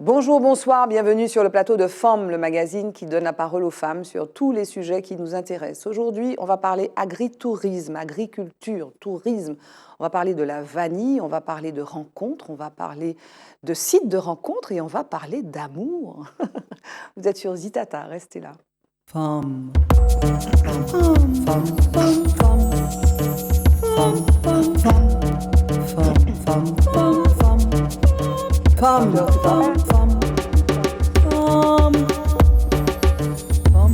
Bonjour, bonsoir, bienvenue sur le plateau de Femmes, le magazine qui donne la parole aux femmes sur tous les sujets qui nous intéressent. Aujourd'hui, on va parler agritourisme, agriculture, tourisme. On va parler de la vanille, on va parler de rencontres, on va parler de sites de rencontres et on va parler d'amour. Vous êtes sur Zitata, restez là. Femmes. Femmes. Femmes. Femmes. Femmes. Femmes. Femmes. Femmes. Femme, femme, femme, femme, femme.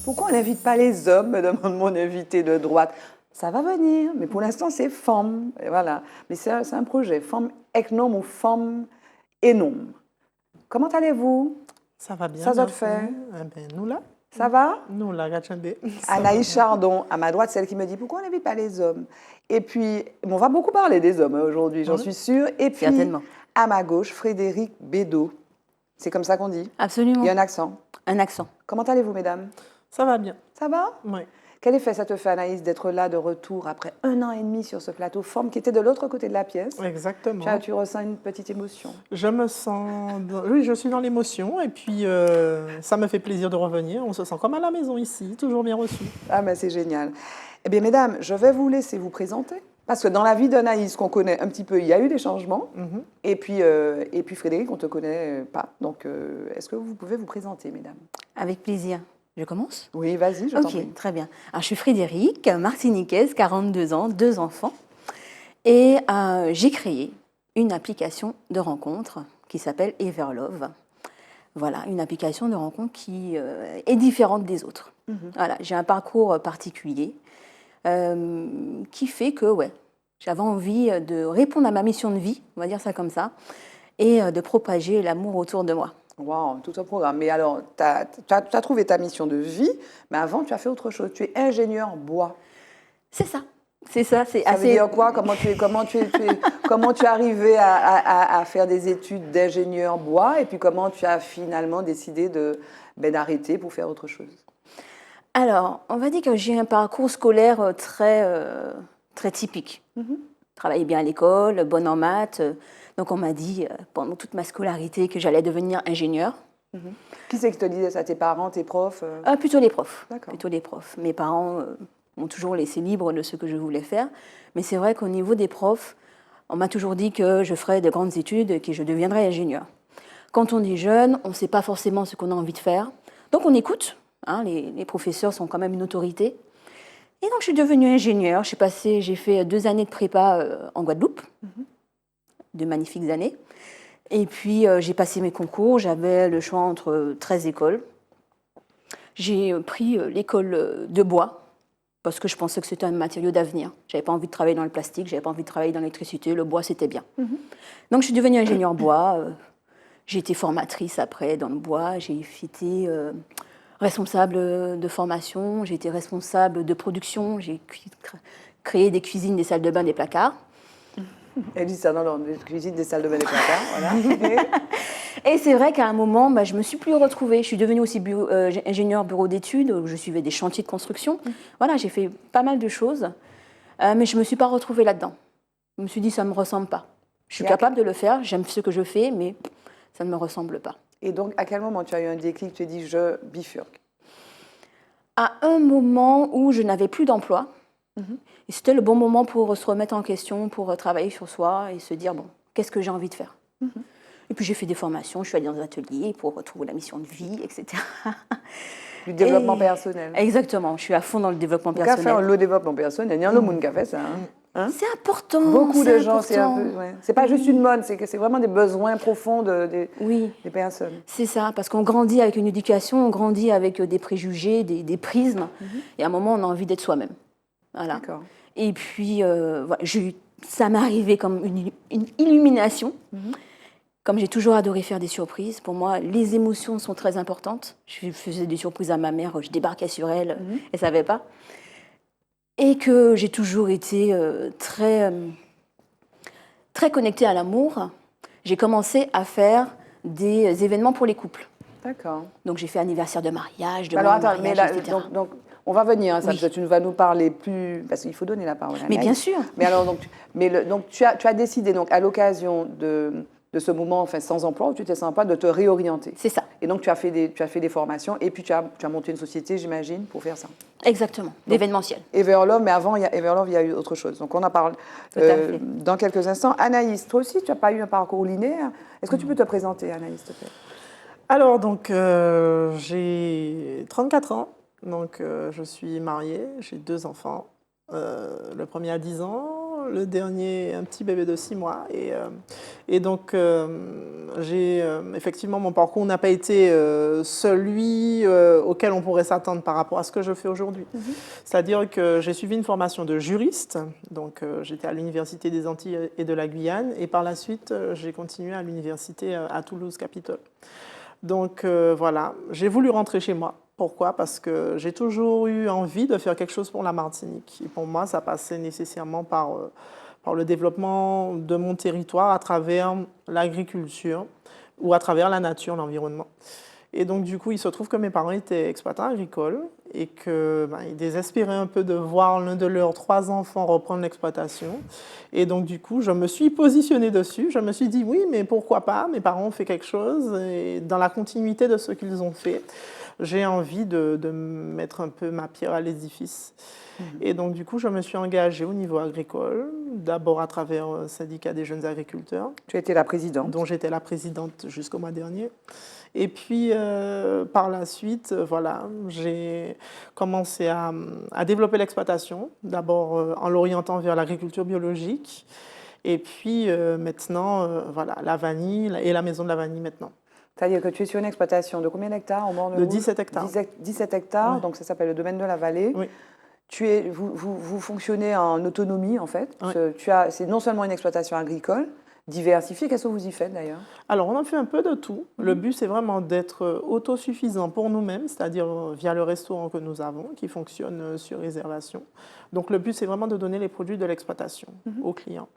Pourquoi on n'invite pas les hommes, me demande mon invité de droite. Ça va venir, mais pour l'instant c'est femme. Et voilà. Mais c'est un projet, femme eknom ou femme enom. Comment allez-vous? Ça va bien. Ça doit te faire. Nous là. Ça va? Nous là, regardez. Anaïs Chardon, à ma droite, celle qui me dit pourquoi on n'invite pas les hommes. Et puis, on va beaucoup parler des hommes aujourd'hui, j'en suis sûre. Et puis, certainement. À ma gauche, Frédéric Bédot. C'est comme ça qu'on dit? Absolument. Il y a un accent. Un accent. Comment allez-vous, mesdames? Ça va bien. Ça va? Oui. Quel effet ça te fait, Anaïs, d'être là de retour après 1 an et demi sur ce plateau Forme qui était de l'autre côté de la pièce? Exactement. Tu ressens une petite émotion? Je me sens... Oui, je suis dans l'émotion et puis ça me fait plaisir de revenir. On se sent comme à la maison ici, toujours bien reçu. Ah, mais c'est génial. Eh bien, mesdames, je vais vous laisser vous présenter. Parce que dans la vie d'Anaïs, qu'on connaît un petit peu, il y a eu des changements. Et puis Frédéric, on ne te connaît pas. Donc, est-ce que vous pouvez vous présenter, mesdames? Avec plaisir. Je commence? Oui, vas-y, je t'en prie. Ok, très bien. Alors, je suis Frédéric, martiniquaise, 42 ans, 2 enfants. Et j'ai créé une application de rencontre qui s'appelle Everlove. Voilà, une application de rencontre qui est différente des autres. Voilà, j'ai un parcours particulier qui fait que, j'avais envie de répondre à ma mission de vie, on va dire ça comme ça, et de propager l'amour autour de moi. Waouh, tout un programme. Mais alors, tu as trouvé ta mission de vie, mais avant, tu as fait autre chose. Tu es ingénieur bois. C'est ça. C'est ça. Ça veut dire quoi? Comment tu es arrivé à faire des études d'ingénieur bois et puis comment tu as finalement décidé d'arrêter pour faire autre chose? Alors, on va dire que j'ai un parcours scolaire très typique. Travaillais bien à l'école, bonne en maths. Donc, on m'a dit pendant toute ma scolarité que j'allais devenir ingénieur. Qui c'est qui te disait ça? Tes parents, tes profs? Plutôt les profs. D'accord. Plutôt les profs. Mes parents m'ont toujours laissé libre de ce que je voulais faire. Mais c'est vrai qu'au niveau des profs, on m'a toujours dit que je ferais de grandes études et que je deviendrais ingénieur. Quand on est jeune, on ne sait pas forcément ce qu'on a envie de faire. Donc, on écoute. Les professeurs sont quand même une autorité. Et donc, je suis devenue ingénieure. J'ai fait 2 années de prépa en Guadeloupe, de magnifiques années. Et puis, j'ai passé mes concours. J'avais le choix entre 13 écoles. J'ai pris l'école de bois parce que je pensais que c'était un matériau d'avenir. Je n'avais pas envie de travailler dans le plastique, je n'avais pas envie de travailler dans l'électricité. Le bois, c'était bien. Donc, je suis devenue ingénieure bois. J'ai été formatrice après dans le bois. J'ai été... responsable de formation, j'ai été responsable de production, j'ai créé des cuisines, des salles de bain, des placards. Elle dit ça, non, des cuisines, des salles de bain, des placards, voilà. Et c'est vrai qu'à un moment, je ne me suis plus retrouvée. Je suis devenue aussi ingénieure bureau d'études, où je suivais des chantiers de construction. Voilà, j'ai fait pas mal de choses, mais je ne me suis pas retrouvée là-dedans. Je me suis dit, ça ne me ressemble pas. Je suis capable de le faire, j'aime ce que je fais, mais ça ne me ressemble pas. Et donc, à quel moment tu as eu un déclic, tu t'es dit, je bifurque? À un moment où je n'avais plus d'emploi. Et c'était le bon moment pour se remettre en question, pour travailler sur soi et se dire, bon, qu'est-ce que j'ai envie de faire? Et puis, j'ai fait des formations, je suis allée dans des ateliers pour retrouver la mission de vie, etc. Du développement personnel. Exactement, je suis à fond dans le développement personnel. Faire le développement personnel, il y a un monde qui a fait ça. C'est important. Beaucoup de gens, c'est un peu. Ouais. C'est pas juste une mode, c'est vraiment des besoins profonds des personnes. C'est ça, parce qu'on grandit avec une éducation, on grandit avec des préjugés, des prismes, et à un moment, on a envie d'être soi-même. Voilà. D'accord. Et puis, ça m'est arrivé comme une illumination. Comme j'ai toujours adoré faire des surprises, pour moi, les émotions sont très importantes. Je faisais des surprises à ma mère, je débarquais sur elle, elle ne savait pas. Et que j'ai toujours été très connectée à l'amour. J'ai commencé à faire des événements pour les couples. D'accord. Donc j'ai fait anniversaire de mariage, de mariage, etc. Donc, on va venir, ça, tu vas nous parler plus... Parce qu'il faut donner la parole à Mais bien sûr. Mais alors, donc tu as décidé, donc, à l'occasion de de ce moment enfin, sans emploi, où tu étais sans emploi, de te réorienter. C'est ça. Et donc, tu as fait des formations et puis tu as monté une société, j'imagine, pour faire ça. Exactement, d'événementiel. Everlove, mais avant, Everlove, il y a eu autre chose. Donc, on en parle Tout à fait. dans quelques instants. Anaïs, toi aussi, tu n'as pas eu un parcours linéaire. Est-ce que tu peux te présenter, Anaïs, s'il te plaît? Alors, donc, j'ai 34 ans. Donc, je suis mariée, j'ai 2 enfants. Le premier a 10 ans, le dernier un petit bébé de 6 mois. Et donc, effectivement, mon parcours n'a pas été celui auquel on pourrait s'attendre par rapport à ce que je fais aujourd'hui. C'est-à-dire que j'ai suivi une formation de juriste. Donc, j'étais à l'Université des Antilles et de la Guyane. Et par la suite, j'ai continué à l'Université à Toulouse-Capitole. Donc, voilà, j'ai voulu rentrer chez moi. Pourquoi? Parce que j'ai toujours eu envie de faire quelque chose pour la Martinique. Et pour moi, ça passait nécessairement par le développement de mon territoire à travers l'agriculture ou à travers la nature, l'environnement. Et donc, du coup, il se trouve que mes parents étaient exploitants agricoles et qu'ils désespéraient un peu de voir l'un de leurs 3 enfants reprendre l'exploitation. Et donc, du coup, je me suis positionnée dessus. Je me suis dit, oui, mais pourquoi pas? Mes parents ont fait quelque chose et dans la continuité de ce qu'ils ont fait, j'ai envie de mettre un peu ma pierre à l'édifice. Et donc, du coup, je me suis engagée au niveau agricole, d'abord à travers un syndicat des jeunes agriculteurs. Tu as été la présidente. Dont j'étais la présidente jusqu'au mois dernier. Et puis, par la suite, voilà, j'ai commencé à développer l'exploitation, d'abord en l'orientant vers l'agriculture biologique. Et puis, maintenant, voilà, la vanille et la maison de la vanille maintenant. C'est-à-dire que tu es sur une exploitation de combien d'hectares au Morne-Rouge? De 17 hectares. 17 hectares, Oui. donc ça s'appelle le domaine de la vallée. Oui. Vous fonctionnez en autonomie, en fait. Oui. C'est non seulement une exploitation agricole, diversifiée. Qu'est-ce que vous y faites, d'ailleurs? Alors, on en fait un peu de tout. Le but, c'est vraiment d'être autosuffisant pour nous-mêmes, c'est-à-dire via le restaurant que nous avons, qui fonctionne sur réservation. Donc, le but, c'est vraiment de donner les produits de l'exploitation aux clients.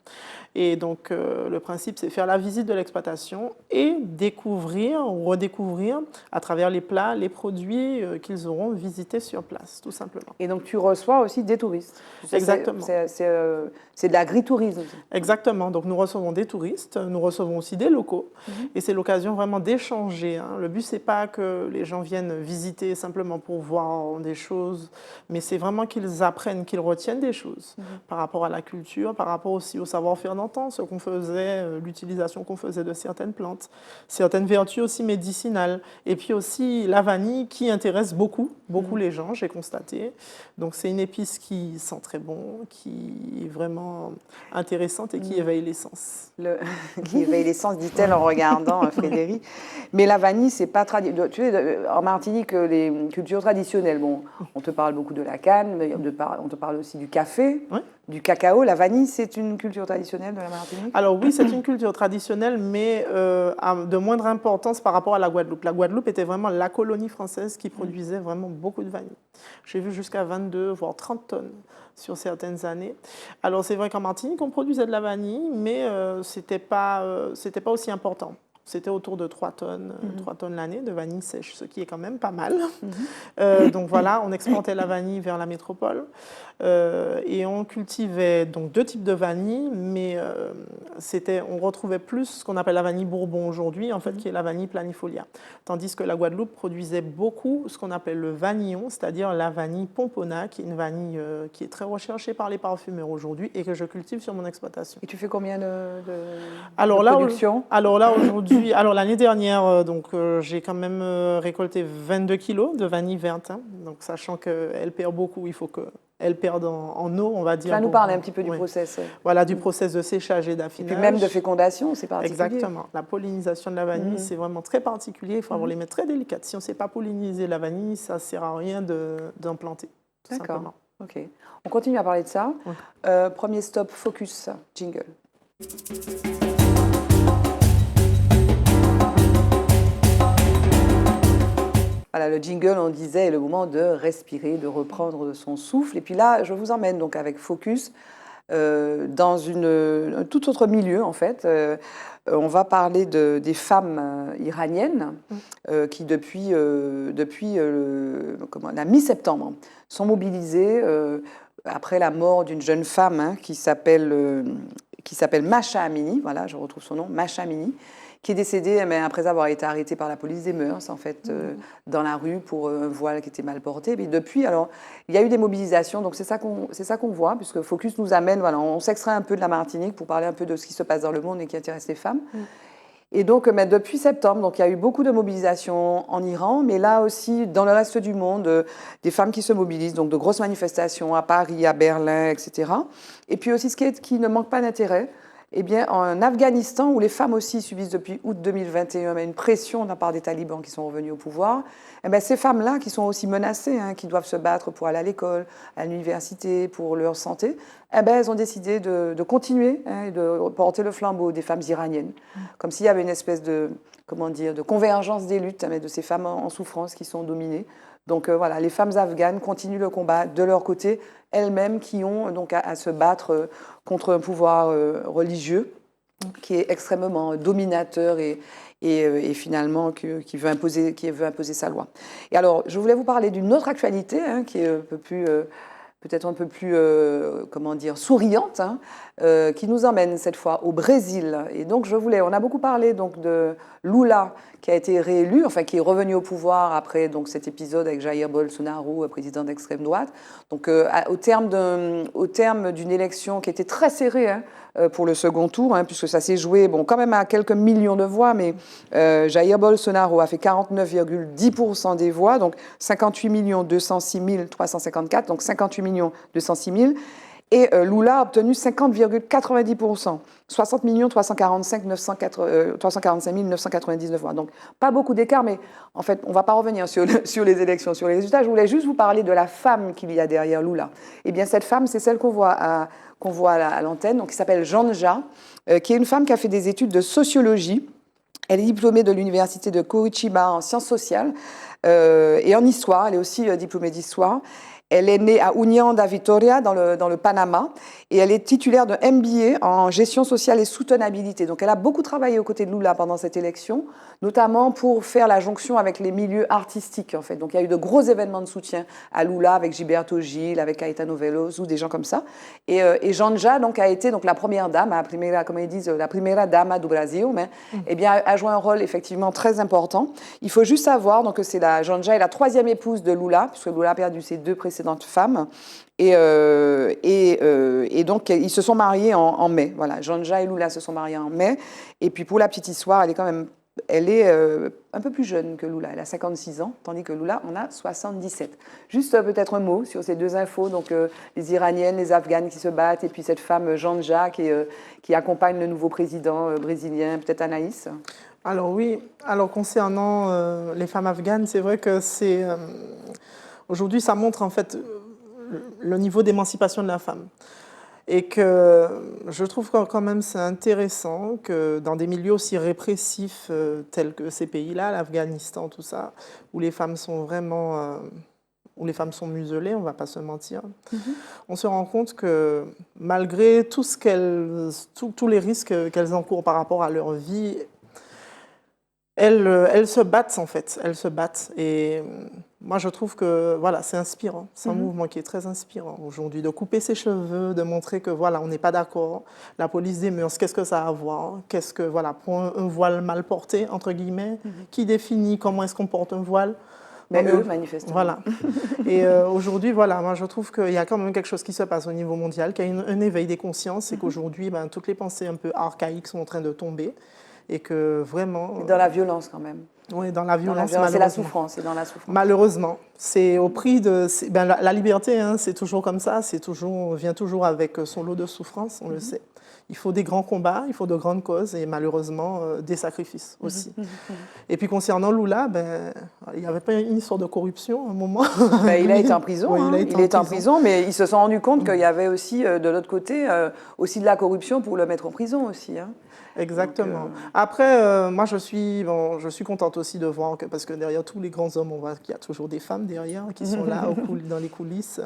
Et donc, le principe, c'est faire la visite de l'exploitation et découvrir ou redécouvrir à travers les plats, les produits qu'ils auront visités sur place, tout simplement. Et donc, tu reçois aussi des touristes. Exactement. C'est de l'agritourisme. Exactement. Donc, nous recevons des touristes, nous recevons aussi des locaux. Et c'est l'occasion vraiment d'échanger. Hein. Le but, c'est pas que les gens viennent visiter simplement pour voir des choses, mais c'est vraiment qu'ils apprennent, qu'ils retiennent des choses par rapport à la culture, par rapport aussi au savoir-faire d'antan, ce qu'on faisait, l'utilisation qu'on faisait de certaines plantes, certaines vertus aussi médicinales. Et puis aussi la vanille qui intéresse beaucoup les gens, j'ai constaté. Donc, c'est une épice qui sent très bon, qui est vraiment intéressante et qui éveille les sens. Qui éveille les sens, dit-elle en regardant Frédéric. Mais la vanille, c'est pas traditionnel. Tu sais, en Martinique, les cultures traditionnelles, bon, on te parle beaucoup de la canne, mais on te parle aussi du café, du cacao. La vanille, c'est une culture traditionnelle de la Martinique? Alors oui, c'est une culture traditionnelle, mais de moindre importance par rapport à la Guadeloupe. La Guadeloupe était vraiment la colonie française qui produisait vraiment beaucoup de vanille. J'ai vu jusqu'à 22, voire 30 tonnes sur certaines années. Alors c'est vrai qu'en Martinique, on produisait de la vanille, mais c'était pas aussi important. C'était autour de 3 tonnes, 3 tonnes l'année de vanille sèche, ce qui est quand même pas mal. Donc voilà, on exportait la vanille vers la métropole et on cultivait donc 2 types de vanille, mais on retrouvait plus ce qu'on appelle la vanille Bourbon aujourd'hui, en fait, qui est la vanille planifolia. Tandis que la Guadeloupe produisait beaucoup ce qu'on appelle le vanillon, c'est-à-dire la vanille pompona, qui est une vanille qui est très recherchée par les parfumeurs aujourd'hui et que je cultive sur mon exploitation. Et tu fais combien de production? Alors là, aujourd'hui, l'année dernière, j'ai quand même récolté 22 kilos de vanille verte. Hein. Donc, sachant qu'elle perd beaucoup, il faut qu'elle perde en eau, on va dire. Tu vas nous parler un petit peu du process. Voilà, du process de séchage et d'affinage. Et puis même de fécondation, c'est particulier. Exactement. La pollinisation de la vanille, c'est vraiment très particulier. Il faut avoir les mains très délicates. Si on ne sait pas polliniser la vanille, ça ne sert à rien d'en planter. D'accord. Ok. On continue à parler de ça. Premier stop, focus, jingle. Voilà, le jingle, on disait, est le moment de respirer, de reprendre son souffle. Et puis là, je vous emmène donc avec Focus dans un tout autre milieu, en fait. On va parler des femmes iraniennes qui, depuis la mi-septembre, sont mobilisées après la mort d'une jeune femme qui qui s'appelle Masha Amini, voilà, je retrouve son nom, Masha Amini, qui est décédée après avoir été arrêtée par la police des mœurs, en fait, dans la rue pour un voile qui était mal porté. Et depuis, alors, il y a eu des mobilisations, donc c'est ça qu'on voit, puisque Focus nous amène, voilà, on s'extrait un peu de la Martinique pour parler un peu de ce qui se passe dans le monde et qui intéresse les femmes. Et donc, depuis septembre, donc, il y a eu beaucoup de mobilisations en Iran, mais là aussi, dans le reste du monde, des femmes qui se mobilisent, donc de grosses manifestations à Paris, à Berlin, etc. Et puis aussi, qui ne manque pas d'intérêt, eh bien, en Afghanistan, où les femmes aussi subissent depuis août 2021 une pression de la part des talibans qui sont revenus au pouvoir, eh bien, ces femmes-là qui sont aussi menacées, qui doivent se battre pour aller à l'école, à l'université, pour leur santé, eh bien, elles ont décidé de continuer et de porter le flambeau des femmes iraniennes, comme s'il y avait une espèce de, de convergence des luttes de ces femmes en souffrance qui sont dominées. Donc voilà, les femmes afghanes continuent le combat de leur côté, elles-mêmes qui ont donc à se battre contre un pouvoir religieux qui est extrêmement dominateur et finalement qui veut imposer sa loi. Et alors, je voulais vous parler d'une autre actualité qui est un peu plus... peut-être un peu plus, souriante, qui nous emmène cette fois au Brésil. Et donc, on a beaucoup parlé donc, de Lula, qui a été réélu, enfin, qui est revenu au pouvoir après donc, cet épisode avec Jair Bolsonaro, président d'extrême droite. Donc, au terme d'une élection qui était très serrée pour le second tour, puisque ça s'est joué, quand même à quelques millions de voix, mais Jair Bolsonaro a fait 49,10% des voix, donc 58 206 354, donc 58 206 000. Et Lula a obtenu 50,90%, 60 345 999 voix. Donc, pas beaucoup d'écart, mais en fait, on ne va pas revenir sur les élections, sur les résultats. Je voulais juste vous parler de la femme qu'il y a derrière Lula. Eh bien, cette femme, c'est celle qu'on voit à l'antenne, donc qui s'appelle Janja, qui est une femme qui a fait des études de sociologie. Elle est diplômée de l'université de Curitiba en sciences sociales et en histoire. Elle est aussi diplômée d'histoire. Elle est née à União da Vitória, dans le Panama, et elle est titulaire d'un MBA en gestion sociale et soutenabilité. Donc, elle a beaucoup travaillé aux côtés de Lula pendant cette élection, notamment pour faire la jonction avec les milieux artistiques, en fait. Donc, il y a eu de gros événements de soutien à Lula, avec Gilberto Gil, avec Caetano Veloso, des gens comme ça. Et Janja, donc, a été donc, la première dame, comme ils disent, la primera dama do Brasil, mais eh bien, a joué un rôle effectivement très important. Il faut juste savoir donc, que Janja est la troisième épouse de Lula, puisque Lula a perdu ses deux précédentes femmes. Et donc, ils se sont mariés en mai. Voilà, Janja et Lula se sont mariés en mai. Et puis, pour la petite histoire, elle est un peu plus jeune que Lula. Elle a 56 ans, tandis que Lula en a 77. Juste peut-être un mot sur ces deux infos. Donc, les Iraniennes, les Afghanes qui se battent, et puis cette femme Janja qui accompagne le nouveau président brésilien, peut-être Anaïs. Alors oui, concernant les femmes afghanes, c'est vrai que c'est... Aujourd'hui, ça montre en fait le niveau d'émancipation de la femme. Et que je trouve quand même c'est intéressant que dans des milieux aussi répressifs tels que ces pays-là, l'Afghanistan, tout ça, où les femmes sont vraiment... où les femmes sont muselées, on ne va pas se mentir, on se rend compte que malgré tous les risques qu'elles encourent par rapport à leur vie, elles se battent en fait, elles se battent. Et moi je trouve que voilà, c'est inspirant, c'est un mouvement qui est très inspirant aujourd'hui, de couper ses cheveux, de montrer que voilà, on n'est pas d'accord, la police des mœurs, qu'est-ce que ça a à voir, qu'est-ce que, voilà, pour un voile mal porté, entre guillemets, qui définit comment est-ce qu'on porte un voile. Mais eux, manifestement. Voilà. Et aujourd'hui, voilà, moi je trouve qu'il y a quand même quelque chose qui se passe au niveau mondial, qu'il y a un éveil des consciences, et qu'aujourd'hui, toutes les pensées un peu archaïques sont en train de tomber. Et que vraiment... Dans la violence quand même. Oui, dans la violence, c'est la souffrance, c'est dans la souffrance. Malheureusement, c'est au prix de... la liberté, c'est toujours comme ça, vient toujours avec son lot de souffrance, on le sait. Il faut des grands combats, il faut de grandes causes et malheureusement des sacrifices aussi. Et puis concernant Lula, il n'y avait pas une histoire de corruption à un moment. Il a été en prison, il est en prison, mais ils se sont rendus compte qu'il y avait aussi de l'autre côté aussi de la corruption pour le mettre en prison aussi. Exactement. Donc, Après, moi, je suis contente aussi de voir que, parce que derrière tous les grands hommes, on voit qu'il y a toujours des femmes derrière qui sont là dans les coulisses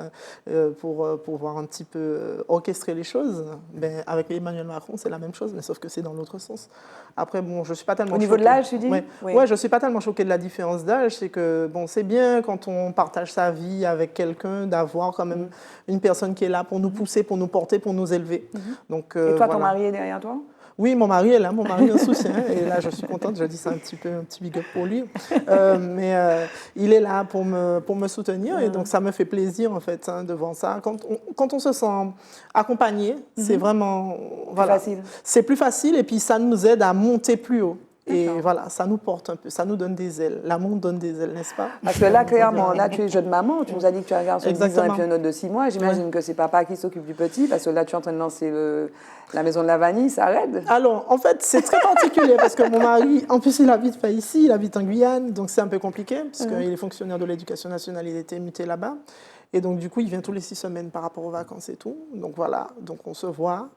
pour voir un petit peu orchestrer les choses. Ben, avec Emmanuel Macron, c'est la même chose, mais sauf que c'est dans l'autre sens. Après, bon, je suis pas tellement Au niveau de choquée. l'âge, tu dis? Ouais. Oui. Ouais, je suis pas tellement choquée de la différence d'âge. C'est que, bon, c'est bien quand on partage sa vie avec quelqu'un d'avoir quand même une personne qui est là pour nous pousser, pour nous porter, pour nous élever. Donc, Et toi, ton voilà. mari est derrière toi? Oui, mon mari est là, mon mari est un soutien. Et là, je suis contente, je dis ça un petit big up pour lui. Mais il est là pour me soutenir. Et donc, ça me fait plaisir, en fait, hein, de voir ça. Quand on se sent accompagné, c'est vraiment... Voilà, facile. c'est plus facile et puis ça nous aide à monter plus haut. Et D'accord. voilà, ça nous porte un peu, ça nous donne des ailes. L'amour donne des ailes, n'est-ce pas? Parce que là, clairement, là, tu es jeune maman, tu nous as dit que tu as un garçon de 10 ans et Exactement. puis un autre de 6 mois. J'imagine que c'est papa qui s'occupe du petit, parce que là, tu es en train de lancer la maison de la vanille, ça aide. Alors, en fait, c'est très particulier parce que mon mari, en plus, il habite pas ici, il habite en Guyane, donc c'est un peu compliqué parce qu'il est fonctionnaire de l'éducation nationale, il était muté là-bas. Et donc, du coup, il vient tous les 6 semaines par rapport aux vacances et tout. Donc, voilà, donc on se voit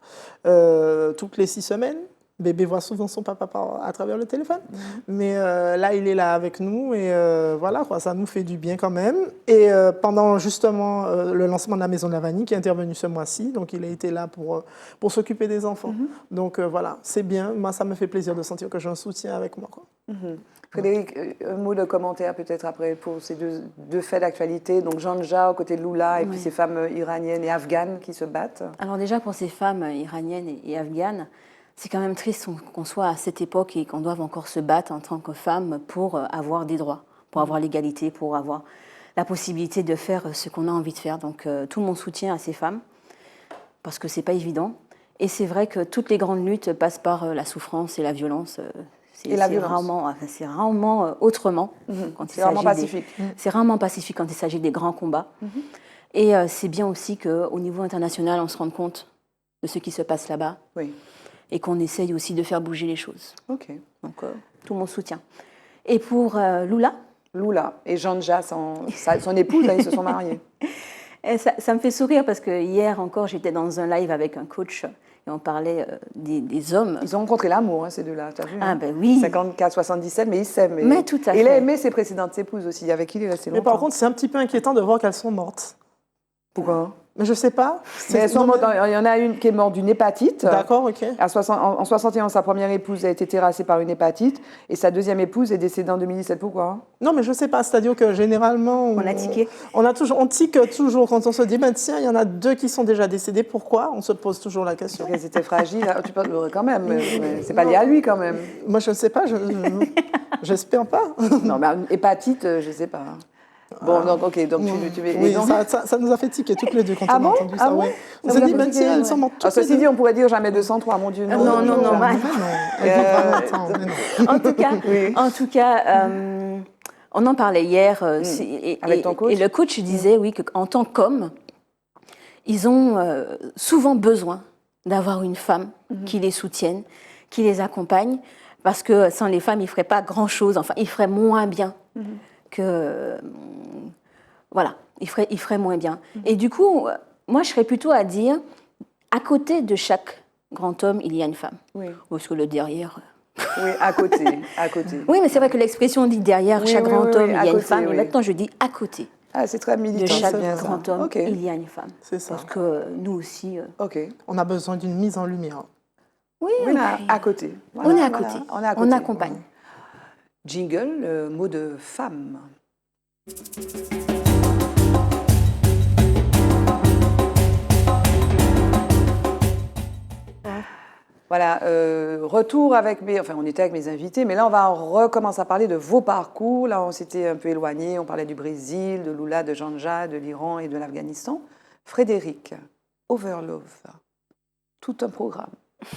toutes les 6 semaines. Bébé voit souvent son papa à travers le téléphone. Mais là, il est là avec nous et voilà, quoi, ça nous fait du bien quand même. Et pendant justement le lancement de la Maison de la Vanille qui est intervenu ce mois-ci, donc il a été là pour s'occuper des enfants. Donc voilà, c'est bien. Moi, ça me fait plaisir de sentir que j'ai un soutien avec moi, quoi. Frédéric, un mot de commentaire peut-être après pour ces deux faits d'actualité. Donc Janja aux côtés de Lula et puis ces femmes iraniennes et afghanes qui se battent. Alors déjà, pour ces femmes iraniennes et afghanes, c'est quand même triste qu'on soit à cette époque et qu'on doive encore se battre en tant que femme pour avoir des droits, pour avoir l'égalité, pour avoir la possibilité de faire ce qu'on a envie de faire. Donc tout mon soutien à ces femmes, parce que c'est pas évident. Et c'est vrai que toutes les grandes luttes passent par la souffrance et la violence. C'est rarement autrement. C'est rarement pacifique. C'est rarement pacifique quand il s'agit des grands combats. Et c'est bien aussi qu'au niveau international, on se rende compte de ce qui se passe là-bas. Oui. Et qu'on essaye aussi de faire bouger les choses. Ok. Donc, tout mon soutien. Et pour Lula et Janja, son épouse, là, ils se sont mariés. Et ça me fait sourire parce que hier encore, j'étais dans un live avec un coach et on parlait des hommes. Ils ont rencontré l'amour, hein, ces deux-là, tu as vu? Ah ben oui. 54, 77, mais ils s'aiment. Mais tout à fait. Et il a aimé ses précédentes épouses aussi, avec qui il est resté longtemps. Mais par contre, c'est un petit peu inquiétant de voir qu'elles sont mortes. Pourquoi? Mais je sais pas. Mais elles sont mortes. Il y en a une qui est morte d'une hépatite. D'accord, ok. En 61, sa première épouse a été terrassée par une hépatite et sa deuxième épouse est décédée en 2017. Pourquoi? Non, mais je sais pas. C'est-à-dire que généralement, On a tiqué. On tique toujours quand on se dit, ben tiens, il y en a 2 qui sont déjà décédés. Pourquoi? On se pose toujours la question. Elles étaient fragiles. Tu peux quand même, mais c'est pas lié à lui quand même. Moi, je ne sais pas. J'espère pas. Non, mais une hépatite, je sais pas. Bon, donc, ok, donc tu oui, donc... ça nous a fait tiquer toutes les deux quand on a entendu ça. Ah bon? Ouais. On s'est dit, ben tiens, elles sont mortes toutes les Ceci deux. dit, on pourrait dire jamais 203, mon Dieu. Non. En tout cas, on en parlait hier. Avec ton coach? Et le coach disait, oui, qu'en tant qu'homme, ils ont souvent besoin d'avoir une femme qui les soutienne, qui les accompagne, parce que sans les femmes, ils ne feraient pas grand-chose. Enfin, ils feraient moins bien que... Voilà, ils feraient moins bien. Et du coup, moi, je serais plutôt à dire, à côté de chaque grand homme, il y a une femme. Oui. Parce que le derrière... Oui, à côté. Oui, mais c'est vrai que l'expression dit derrière chaque grand homme, il y a une femme. oui. Et maintenant, je dis à côté Ah, c'est très militant. de chaque c'est bien ça. grand homme, Ok. il y a une femme. C'est ça. Parce que nous aussi... Ok. On a besoin d'une mise en lumière. Oui, On est à côté. on est à côté. On est à côté. On accompagne. Jingle, le mot de femme. Voilà, retour avec on était avec mes invités, mais là on va recommencer à parler de vos parcours. Là on s'était un peu éloigné, on parlait du Brésil, de Lula, de Janja, de l'Iran et de l'Afghanistan. Frédéric, Overlove, tout un programme.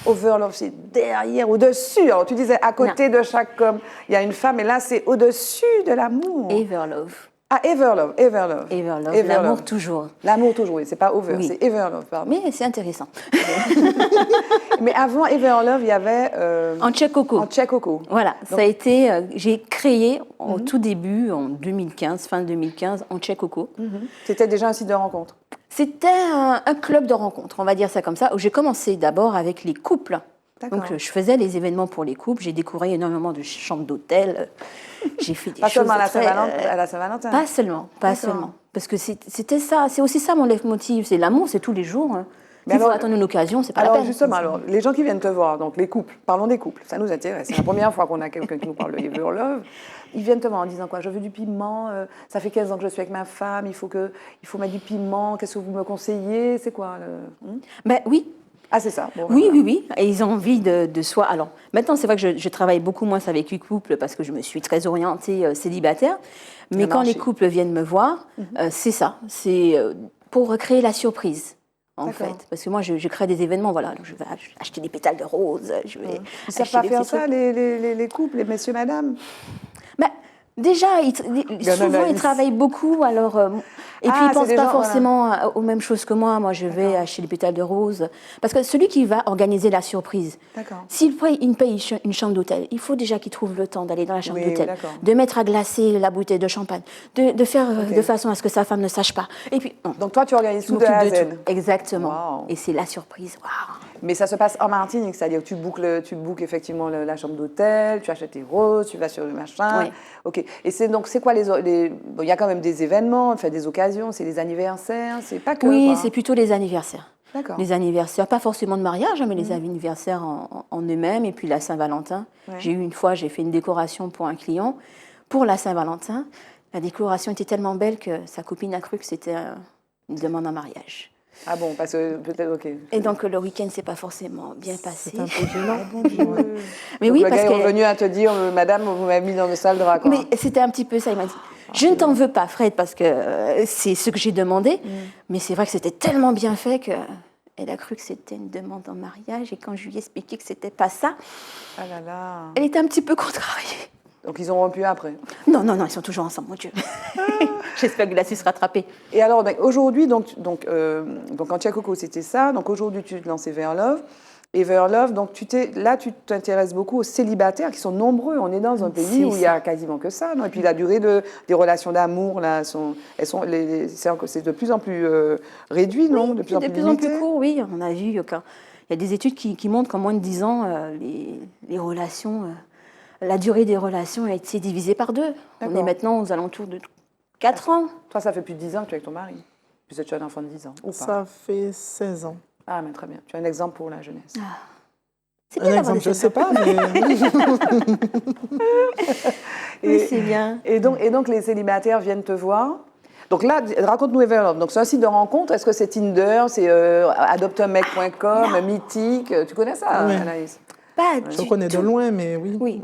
Overlove, c'est derrière, au-dessus. Alors tu disais à côté de chaque homme, il y a une femme, et là c'est au-dessus de l'amour. Everlove. Ah, Everlove. Everlove, l'amour toujours. L'amour toujours, oui, c'est pas Over, Oui. c'est Everlove, pardon. Mais c'est intéressant. Mais avant Everlove, il y avait... En Tchèque Coco. En Tchèque Coco. Voilà, ça a été... j'ai créé au tout début, en 2015, fin 2015, en Tchèque Coco. C'était déjà un site de rencontre. C'était un club de rencontres, on va dire ça comme ça, où j'ai commencé d'abord avec les couples D'accord. Donc, je faisais les événements pour les couples. J'ai décoré énormément de chambres d'hôtel. J'ai fait des Pas choses seulement à très, la Saint-Valentin. pas seulement, pas D'accord. seulement. Parce que c'était ça, c'est aussi ça mon leitmotiv. C'est l'amour, c'est tous les jours. Hein. Mais S'il faut alors- attendre une occasion, c'est pas la Alors peine. justement, alors, les gens qui viennent te voir, donc les couples, parlons des couples, ça nous intéresse. C'est la première fois qu'on a quelqu'un qui nous parle de Ever Love. Ils viennent te voir en disant quoi? Je veux du piment, ça fait 15 ans que je suis avec ma femme, il faut mettre du piment, qu'est-ce que vous me conseillez? C'est quoi Ben oui, Ah, c'est ça. Bon, oui, voilà. oui, oui. Et ils ont envie de soi. Alors, maintenant, c'est vrai que je travaille beaucoup moins avec les couples parce que je me suis très orientée célibataire. Mais Le quand les marché. couples viennent me voir, c'est ça. C'est pour créer la surprise, en D'accord. fait. Parce que moi, je crée des événements. Voilà, donc je vais acheter des pétales de rose. Je vais Ils savent acheter pas des faire petits ça, trucs. les couples, les messieurs, madame? Ben, déjà, y en a souvent, la ils liste. travaillent beaucoup. Alors, et puis, Ah, ils c'est pensent des pas gens, forcément aux mêmes choses que moi. Moi, je vais acheter des pétales de rose. Parce que celui qui va organiser la surprise, D'accord. s'il paye une chambre d'hôtel, il faut déjà qu'il trouve le temps d'aller dans la chambre Oui, oui, d'hôtel, d'accord. de mettre à glacer la bouteille de champagne, de faire de façon à ce que sa femme ne sache pas. Et puis, Donc toi, tu organises je tout de A à m'occupe Z. de tout. Exactement. Wow. Et c'est la surprise. Waouh. Mais ça se passe en Martinique, c'est-à-dire que tu bookes effectivement la chambre d'hôtel, tu achètes tes roses, tu vas sur le machin. Oui. Ok. Et c'est quoi bon, il y a quand même des événements, enfin des occasions, c'est les anniversaires, c'est pas que. Oui, quoi. c'est plutôt les anniversaires. D'accord. Les anniversaires, pas forcément de mariage, hein, mais les anniversaires en eux-mêmes. Et puis la Saint-Valentin. Ouais. Une fois, j'ai fait une décoration pour un client pour la Saint-Valentin. La décoration était tellement belle que sa copine a cru que c'était une demande en mariage. Ah bon, parce que peut-être, ok. Et donc le week-end s'est pas forcément bien passé. C'est un peu gênant. Mais Donc, oui, le parce gars est que revenu à te dire, Madame, vous m'avez mis dans le sale drap, quoi. mais c'était un petit peu ça. Il m'a dit je ne t'en veux pas, Fred, parce que c'est ce que j'ai demandé. Mais c'est vrai que c'était tellement bien fait que elle a cru que c'était une demande en mariage. Et quand je lui ai expliqué que c'était pas ça, Ah là là. elle était un petit peu contrariée. Donc ils ont rompu après. Non, non, non, ils sont toujours ensemble, mon Dieu. J'espère que la su se rattraper. Et alors, ben, aujourd'hui, donc en Tchacoco, c'était ça. Donc aujourd'hui, tu te lances vers Love. Et vers Love, donc tu t'intéresses beaucoup aux célibataires qui sont nombreux. On est dans un pays C'est où il y a quasiment que ça. Non, et puis la durée des relations d'amour, là, c'est de plus en plus réduit, non? De plus en de plus plus en limité. plus court, oui. On a vu qu'il y a des études qui montrent qu'en moins de 10 ans, les relations, la durée des relations a été divisée par 2. On D'accord. est maintenant aux alentours de 4 ans. Toi, ça fait plus de 10 ans que tu es avec ton mari. Puisque tu as un enfant de 10 ans, ou pas? Ça fait 16 ans. Ah, mais très bien. Tu as un exemple pour la jeunesse. C'est bien Un d'avoir exemple, des je ne sais pas, mais Oui, c'est bien. Et donc, les célibataires viennent te voir. Donc là, raconte-nous Everlove. Donc c'est un site de rencontre. Est-ce que c'est Tinder, c'est adopteunmec.com, Mythique? Tu connais ça, Oui. Anaïs? Pas je du connais de tout. loin, mais oui. Oui,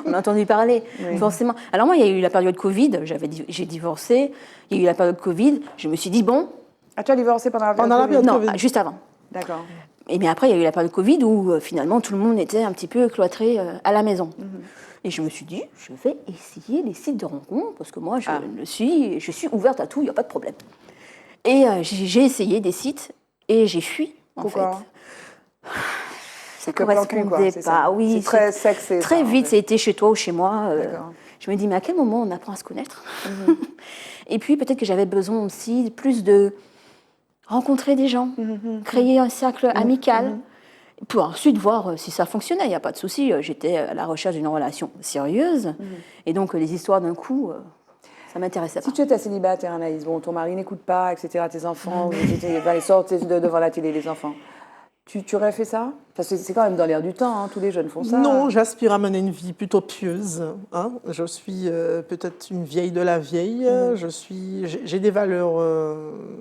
on a entendu parler, forcément. Alors moi, il y a eu la période Covid, j'ai divorcé, il y a eu la période Covid, je me suis dit, bon, Ah, tu as divorcé pendant la période Pendant la Covid? période- non, Covid. juste avant. D'accord. Et mais après, il y a eu la période Covid où finalement tout le monde était un petit peu cloîtré à la maison. Et je me suis dit, je vais essayer les sites de rencontres parce que moi, je suis ouverte à tout, il n'y a pas de problème. Et j'ai essayé des sites et j'ai fui, en Pourquoi? fait. Ça Que plan cul, quoi, correspondait c'est pas. ça. Oui, C'est très sexy, très ça, en vite, fait. ça a été chez toi ou chez moi. D'accord. Je me dis, mais à quel moment on apprend à se connaître? Et puis peut-être que j'avais besoin aussi plus de rencontrer des gens, créer un cercle amical, pour ensuite voir si ça fonctionnait. Il n'y a pas de souci. J'étais à la recherche d'une relation sérieuse, et donc les histoires d'un coup, ça m'intéressait pas. Si tu étais célibataire, Anaïs, bon, ton mari n'écoute pas, etc., tes enfants, ils sortent devant la télé, les enfants. Tu aurais fait ça? Parce que c'est quand même dans l'air du temps, hein, tous les jeunes font ça. Non, j'aspire à mener une vie plutôt pieuse. Hein. Je suis peut-être une vieille de la vieille. J'ai des valeurs.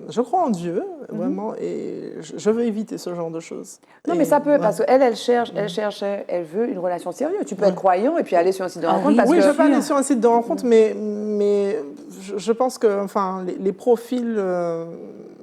Je crois en Dieu, vraiment, et je veux éviter ce genre de choses. Non, Et, mais ça peut, ouais. parce qu'elle, elle veut une relation sérieuse. Tu peux être croyant et puis aller sur un site de rencontre. oui. Parce Oui, que, je peux aller sur un site de rencontre, mais je pense que enfin, les profils.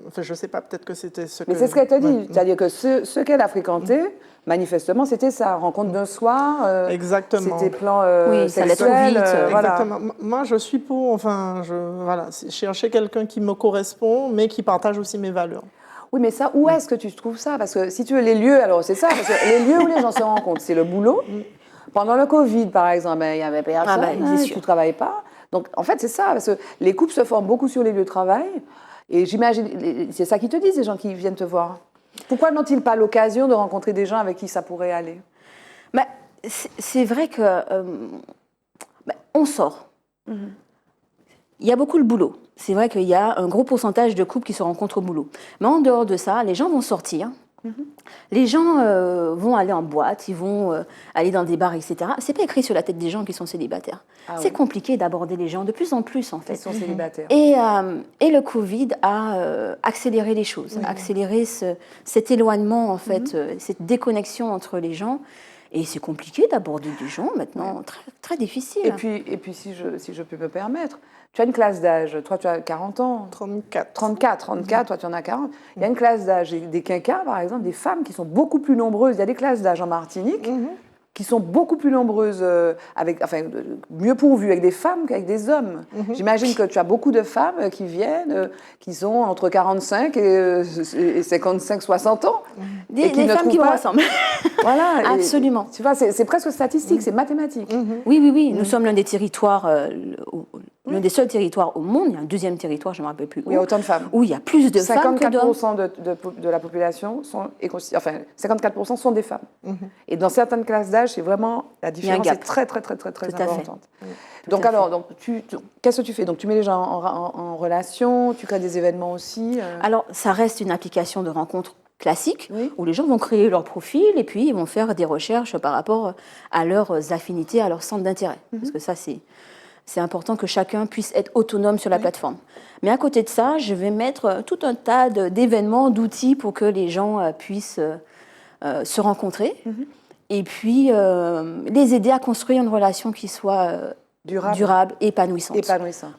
Enfin, je ne sais pas, peut-être que c'était ce que. Mais c'est ce qu'elle te dit. Ouais. C'est-à-dire que ce qu'elle a fréquenté, manifestement, c'était sa rencontre d'un soir. Exactement. C'était plan Oui, ça allait trop sexuel. vite, voilà. Exactement. Moi, je suis pour, enfin, voilà, chercher quelqu'un qui me correspond, mais qui partage aussi mes valeurs. Oui, mais ça, où est-ce que tu trouves ça? Parce que si tu veux, les lieux, alors c'est ça, parce que les lieux où les gens se rencontrent, c'est le boulot. Pendant le Covid, par exemple, ben, il n'y avait personne, Ah ben, c'est hein, sûr. tu ne travailles pas. Donc, en fait, c'est ça, parce que les couples se forment beaucoup sur les lieux de travail. Et j'imagine, c'est ça qu'ils te disent, les gens qui viennent te voir. Pourquoi n'ont-ils pas l'occasion de rencontrer des gens avec qui ça pourrait aller? Bah, c'est vrai que on sort. Il y a beaucoup le boulot. C'est vrai qu'il y a un gros pourcentage de couples qui se rencontrent au boulot. Mais en dehors de ça, les gens vont sortir. Les gens vont aller en boîte, ils vont aller dans des bars, etc. C'est pas écrit sur la tête des gens qui sont célibataires. C'est compliqué d'aborder les gens de plus en plus, en fait. Ils sont célibataires. Et le Covid a accéléré les choses, accéléré cet éloignement, en fait, cette déconnexion entre les gens. Et c'est compliqué d'aborder des gens maintenant, très, très difficile. Et puis si je peux me permettre, tu as une classe d'âge, toi tu as 40 ans. 34. 34, toi tu en as 40. Il y a une classe d'âge, des quinquas par exemple, des femmes qui sont beaucoup plus nombreuses. Il y a des classes d'âge en Martinique qui sont beaucoup plus nombreuses, mieux pourvues avec des femmes qu'avec des hommes. J'imagine que tu as beaucoup de femmes qui viennent, qui sont entre 45 et 55, 60 ans. Des femmes qui me ressemblent. Voilà. Absolument. Tu vois, c'est presque statistique, c'est mathématique. Oui. Nous sommes l'un des territoires, l'un des seuls territoires au monde. Il y a un deuxième territoire, je ne me rappelle plus où. Il y a autant de femmes. Où il y a plus de femmes que d'hommes. 54% de la population 54% sont des femmes. Et dans certaines classes d'âge, c'est vraiment la différence est très importante. Donc alors, qu'est-ce que tu fais? Donc tu mets les gens en relation, tu crées des événements aussi. Alors ça reste une application de rencontre classique où les gens vont créer leur profil et puis ils vont faire des recherches par rapport à leurs affinités, à leur centre d'intérêt. Parce que ça, c'est important que chacun puisse être autonome sur la plateforme. Mais à côté de ça, je vais mettre tout un tas d'événements, d'outils pour que les gens puissent se rencontrer et puis les aider à construire une relation qui soit durable, épanouissante.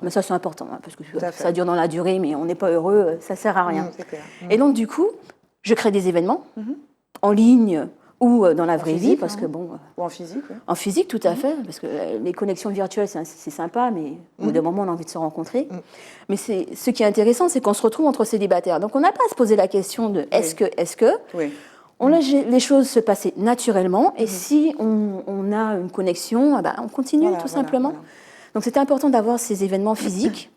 Mais ça, c'est important, parce que ça dure dans la durée, mais on n'est pas heureux, ça ne sert à rien. C'est clair. Et donc, du coup, je crée des événements en ligne ou dans la vraie vie, parce que bon... Ou en physique. En physique, tout à fait, parce que les connexions virtuelles, c'est sympa, mais au bout d'un moment, on a envie de se rencontrer. Mais ce qui est intéressant, c'est qu'on se retrouve entre célibataires. Donc, on n'a pas à se poser la question de est-ce que... On laisse les choses se passer naturellement, et si on a une connexion, on continue tout simplement. Donc, c'est important d'avoir ces événements physiques.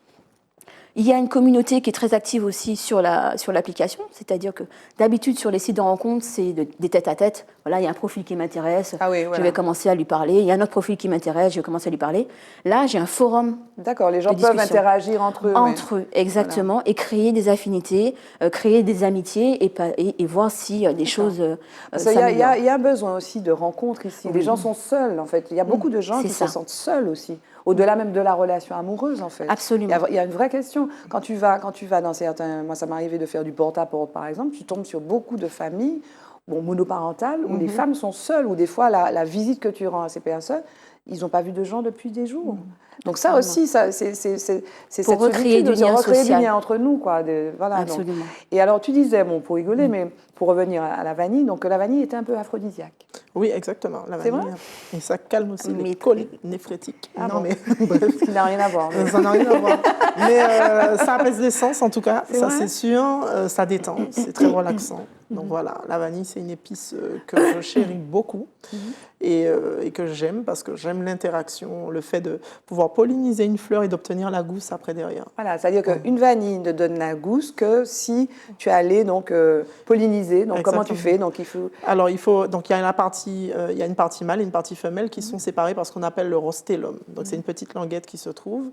Il y a une communauté qui est très active aussi sur l'application, c'est-à-dire que d'habitude sur les sites de rencontres, c'est des tête-à-tête. Voilà, il y a un profil qui m'intéresse, je vais commencer à lui parler. Il y a un autre profil qui m'intéresse, je vais commencer à lui parler. Là, j'ai un forum. D'accord, les gens peuvent interagir entre eux. Entre eux, exactement, et créer des affinités, créer des amitiés et voir si des choses s'améliorent. Il y a un besoin aussi de rencontres ici. Les gens sont seuls, en fait. Il y a beaucoup de gens qui se sentent seuls aussi. Au-delà même de la relation amoureuse, en fait. Absolument. Il y a une vraie question. Quand tu vas dans certains... Moi, ça m'est arrivé de faire du porte-à-porte, par exemple. Tu tombes sur beaucoup de familles monoparentales où les femmes sont seules, où des fois, la visite que tu rends à ces personnes, ils n'ont pas vu de gens depuis des jours. Donc ça aussi, c'est cette recréer du lien social. Du lien entre nous, quoi. Voilà, absolument. Donc. Et alors, tu disais, pour rigoler, mais pour revenir à la vanille, donc la vanille était un peu aphrodisiaque. Oui, exactement. La vanille. Vrai et ça calme aussi les coliques néphrétiques. Mais bref. Ce qui n'a rien à voir. Mais... Ça n'a rien à voir. Mais ça apaise l'essence, en tout cas. Ça, c'est sûr. Ça détend. C'est très relaxant. Donc voilà, la vanille, c'est une épice que je chéris beaucoup et que j'aime parce que j'aime l'interaction, le fait de pouvoir polliniser une fleur et d'obtenir la gousse après derrière. Voilà, c'est-à-dire qu'une vanille ne donne la gousse que si tu es allé polliniser. Donc comment tu fais? Donc il faut il y a une partie mâle et une partie femelle qui sont séparées par ce qu'on appelle le rostellum. Donc c'est une petite languette qui se trouve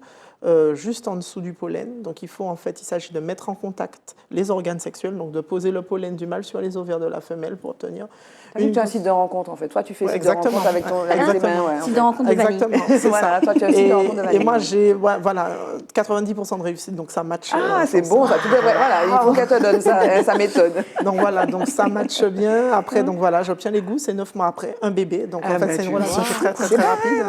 juste en dessous du pollen. Donc il s'agit de mettre en contact les organes sexuels, donc de poser le pollen du mâle sur les ovaires de la femelle pour obtenir. Tu as un site de rencontre en fait. Toi, tu fais site de rencontre avec tes mains. Site de rencontre de vanille. Exactement, c'est ça. Toi, tu as un site de rencontre de vanille. Et moi, j'ai 90% de réussite, donc ça match. C'est bon, ça. Tu devrais. Voilà, il faut qu'elle te donne sa méthode. Donc voilà, donc ça match bien. Après, donc voilà, j'obtiens les gousses et 9 mois après, un bébé. Donc en fait, c'est une relation très rapide.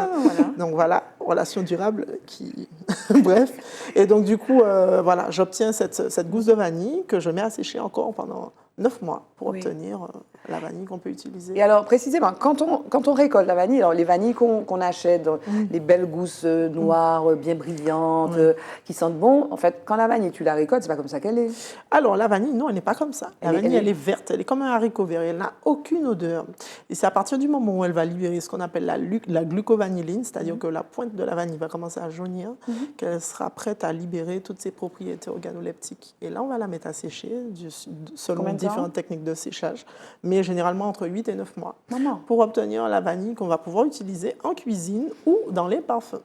Donc voilà, relation durable qui. Bref. Et donc du coup, j'obtiens cette gousse de vanille que je mets à sécher encore pendant 9 mois pour obtenir la vanille qu'on peut utiliser. Et alors, précisément, quand on récolte la vanille, alors les vanilles qu'on achète, les belles gousses noires, bien brillantes, qui sentent bon, en fait, quand la vanille, tu la récoltes, c'est pas comme ça qu'elle est. Alors, la vanille, non, elle n'est pas comme ça. La vanille, elle est verte, elle est comme un haricot vert, elle n'a aucune odeur. Et c'est à partir du moment où elle va libérer ce qu'on appelle la glucovanilline, c'est-à-dire que la pointe de la vanille va commencer à jaunir, qu'elle sera prête à libérer toutes ses propriétés organoleptiques. Et là, on va la mettre à sécher selon 10 différentes techniques de séchage, mais généralement entre 8 et 9 mois, Maman. pour obtenir la vanille qu'on va pouvoir utiliser en cuisine ou dans les parfums.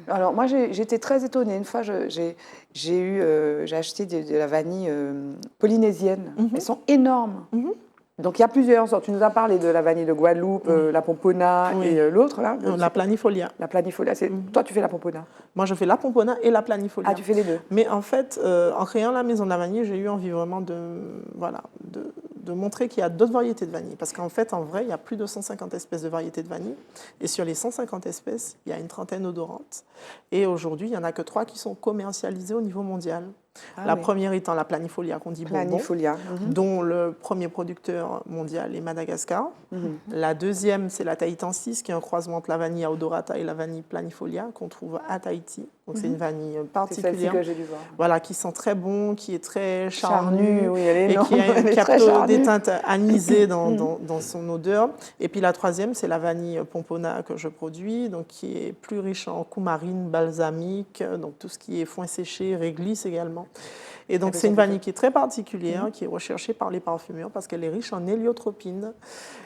Alors moi j'étais très étonnée. Une fois j'ai acheté de la vanille polynésienne. Elles sont énormes. Donc il y a plusieurs sortes. Tu nous as parlé de la vanille de Guadeloupe, la pompona Oui. et l'autre là. La planifolia. La planifolia. Toi tu fais la pompona. Moi, je fais la pompona et la planifolia. Ah, tu fais les deux. Mais en fait, en créant la maison de la vanille, j'ai eu envie vraiment de montrer qu'il y a d'autres variétés de vanille. Parce qu'en fait, en vrai, il y a plus de 150 espèces de variétés de vanille. Et sur les 150 espèces, il y a une trentaine odorantes. Et aujourd'hui, il n'y en a que 3 qui sont commercialisées au niveau mondial. La première étant la planifolia qu'on dit bonbon, dont le premier producteur mondial est Madagascar. La deuxième, c'est la Tahitensis, qui est un croisement entre la vanille odorata et la vanille planifolia qu'on trouve à Tahiti. Donc c'est une vanille particulière. C'est celle-ci que j'ai dû voir. Voilà, qui sent très bon, qui est très charnue, oui, elle est et énorme. qui a Elle une est très capte charnue. des teintes anisées dans son odeur. Et puis la troisième, c'est la vanille pompona que je produis, donc qui est plus riche en coumarine, balsamique, donc tout ce qui est foin séché, réglisse également. Et donc c'est une vanille qui est très particulière, qui est recherchée par les parfumeurs parce qu'elle est riche en héliotropine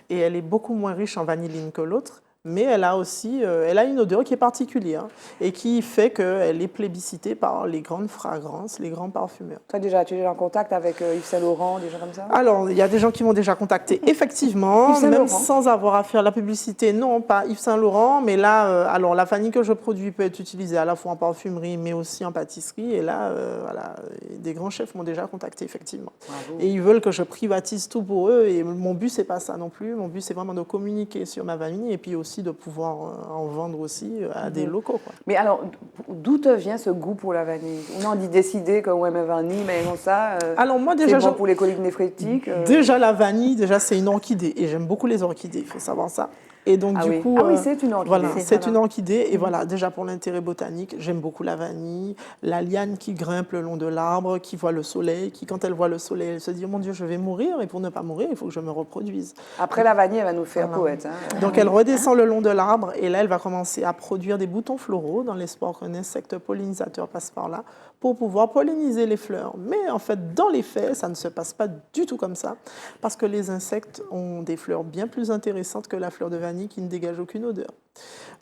et elle est beaucoup moins riche en vanilline que l'autre. Mais elle a aussi elle a une odeur qui est particulière et qui fait qu'elle est plébiscitée par les grandes fragrances, les grands parfumeurs. Toi déjà, tu es en contact avec Yves Saint Laurent, des gens comme ça? Alors, il y a des gens qui m'ont déjà contacté, effectivement, Yves Saint même Laurent. sans avoir à faire la publicité. Non, pas Yves Saint Laurent, mais là, alors la vanille que je produis peut être utilisée à la fois en parfumerie, mais aussi en pâtisserie. Et là, voilà, des grands chefs m'ont déjà contacté, effectivement. Bravo. Et ils veulent que je privatise tout pour eux. Et mon but, c'est pas ça non plus. Mon but, c'est vraiment de communiquer sur ma vanille et puis aussi de pouvoir en vendre aussi à des locaux, quoi. Mais alors, d'où te vient ce goût pour la vanille? On a dit décider que ouais, mais vanille, mais non ça. Alors moi, c'est déjà, bon pour les coliques néphrétiques. déjà la vanille, déjà c'est une orchidée et j'aime beaucoup les orchidées, il faut savoir ça. Et donc Ah du oui. coup, Ah oui, c'est une orchidée. Voilà, c'est Voilà. une orchidée et voilà, déjà pour l'intérêt botanique, j'aime beaucoup la vanille, la liane qui grimpe le long de l'arbre, qui voit le soleil, qui quand elle voit le soleil, elle se dit mon Dieu, je vais mourir et pour ne pas mourir, il faut que je me reproduise. Après la vanille, elle va nous faire Voilà. poète. Hein. Donc elle redescend le long de l'arbre et là elle va commencer à produire des boutons floraux dans l'espoir qu'un insecte pollinisateur passe par là pour pouvoir polliniser les fleurs. Mais en fait, dans les faits, ça ne se passe pas du tout comme ça parce que les insectes ont des fleurs bien plus intéressantes que la fleur de vanille qui ne dégage aucune odeur.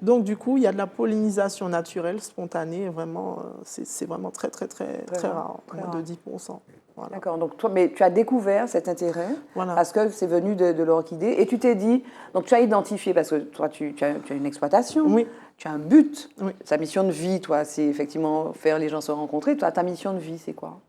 Donc du coup, il y a de la pollinisation naturelle, spontanée, vraiment, c'est vraiment très rare, moins de 10%. Voilà. D'accord, donc toi, mais tu as découvert cet intérêt Voilà. parce que c'est venu de l'orchidée et tu t'es dit, donc tu as identifié, parce que toi tu as une exploitation, Oui. tu as un but, Oui. sa mission de vie, toi, c'est effectivement faire les gens se rencontrer. Toi, ta mission de vie, c'est quoi?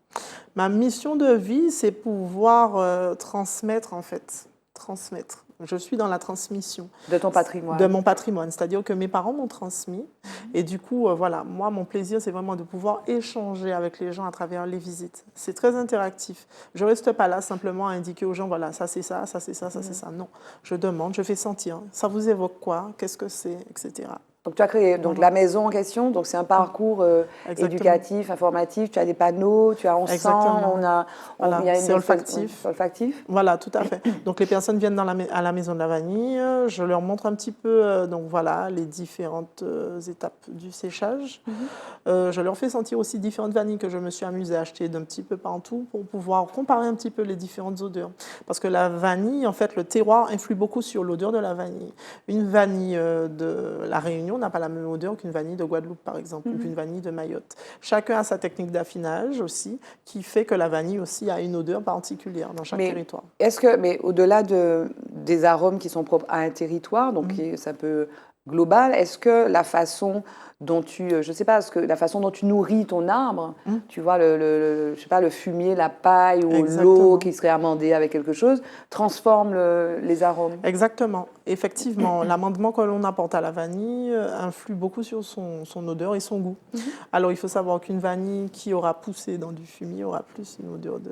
Ma mission de vie, c'est pouvoir transmettre, en fait. Transmettre. Je suis dans la transmission. De ton patrimoine. De mon patrimoine. C'est-à-dire que mes parents m'ont transmis. Et du coup, voilà, moi, mon plaisir, c'est vraiment de pouvoir échanger avec les gens à travers les visites. C'est très interactif. Je ne reste pas là simplement à indiquer aux gens, voilà, ça c'est ça, ça c'est ça, ça c'est ça. Non, je demande, je fais sentir. Ça vous évoque quoi? Qu'est-ce que c'est? Etc. Donc tu as créé donc, la maison en question, donc c'est un parcours éducatif, informatif, tu as des panneaux, tu as on sent, Voilà, il y a c'est olfactif. Olfactif. Voilà, tout à fait. Donc les personnes viennent à la maison de la vanille, je leur montre un petit peu donc voilà, les différentes étapes du séchage. Je leur fais sentir aussi différentes vanilles que je me suis amusée à acheter d'un petit peu partout pour pouvoir comparer un petit peu les différentes odeurs. Parce que la vanille, en fait, le terroir influe beaucoup sur l'odeur de la vanille. Une vanille de la Réunion n'a pas la même odeur qu'une vanille de Guadeloupe, par exemple, ou qu'une vanille de Mayotte. Chacun a sa technique d'affinage aussi, qui fait que la vanille aussi a une odeur particulière dans chaque territoire. Est-ce que, mais au-delà des arômes qui sont propres à un territoire, donc c'est un peu global, est-ce que la façon dont je sais pas, la façon dont tu nourris ton arbre, tu vois, je sais pas, le fumier, la paille ou l'eau qui serait amendée avec quelque chose, transforme les arômes? Exactement. Effectivement, l'amendement que l'on apporte à la vanille influe beaucoup sur son odeur et son goût. Alors, il faut savoir qu'une vanille qui aura poussé dans du fumier aura plus une odeur de...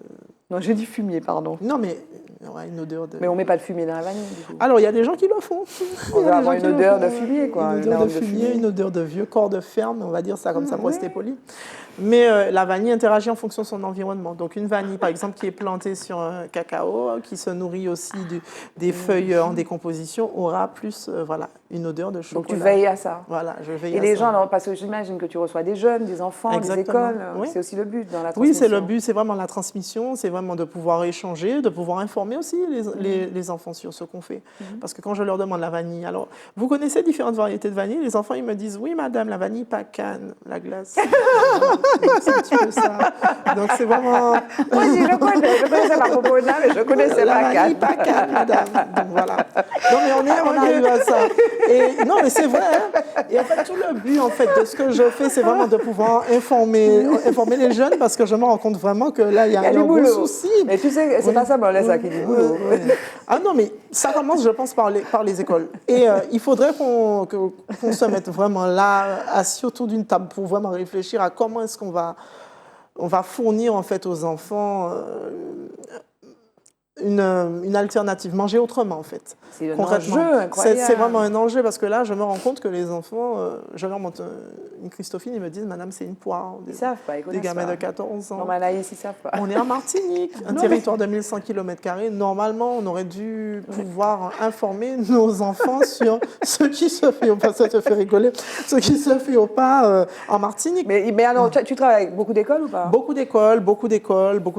Non, j'ai dit fumier, pardon. Non, mais il y aura une odeur de... Mais on ne met pas de fumier dans la vanille, du coup. Alors, il y a des gens qui le font. On va avoir une odeur de fumier, quoi. Une odeur de fumier, une odeur de vieux corps de ferme, on va dire ça comme ça pour rester poli. Mais la vanille interagit en fonction de son environnement. Donc une vanille, par exemple, qui est plantée sur un cacao, qui se nourrit aussi des feuilles en décomposition, aura plus voilà, une odeur de chocolat. Donc tu veilles à ça. Voilà, je veille Et à les ça. gens, alors, parce que j'imagine que tu reçois des jeunes, des enfants, Exactement. des écoles, Oui. c'est aussi le but dans la transmission. Oui, c'est le but, c'est vraiment la transmission, c'est vraiment de pouvoir échanger, de pouvoir informer aussi les enfants sur ce qu'on fait. Parce que quand je leur demande la vanille, alors, vous connaissez différentes variétés de vanille, les enfants, ils me disent, oui, madame, la vanille, pas canne, la glace. Donc, c'est un petit peu ça. Donc, c'est vraiment... Oui, si, je connaissais ma popona, mais je connaissais la pas vanille, Cannes. pas canne, madame. Donc, voilà. Non, mais on arrive à ça. Et, non, mais c'est vrai. Hein. Et en fait, tout le but, en fait, de ce que je fais, c'est vraiment de pouvoir informer les jeunes, parce que je me rends compte vraiment que là, il y a un gros souci. Mais tu sais, c'est pas ça, mais on laisse ça qui dit boulot. Ah non, mais ça commence, je pense, par les écoles. Et il faudrait qu'on se mette vraiment là, assis autour d'une table, pour vraiment réfléchir à comment est-ce qu'on va fournir, en fait, aux enfants une alternative, manger autrement, en fait. C'est un enjeu incroyable. C'est vraiment un enjeu, parce que là, je me rends compte que les enfants, je leur montre une Christophine, ils me disent, madame, c'est une poire. Ils savent pas, ils Des connaissent gamins pas. de 14 ans. Non, mais Anaïs, ils savent pas. On est en Martinique, un territoire de 1100 km². Normalement, on aurait dû pouvoir informer nos enfants sur ce qui se fait ou pas, ça te fait rigoler, ce qui se fait ou pas en Martinique. Mais alors, tu travailles avec beaucoup d'écoles ou pas? Beaucoup d'écoles, beaucoup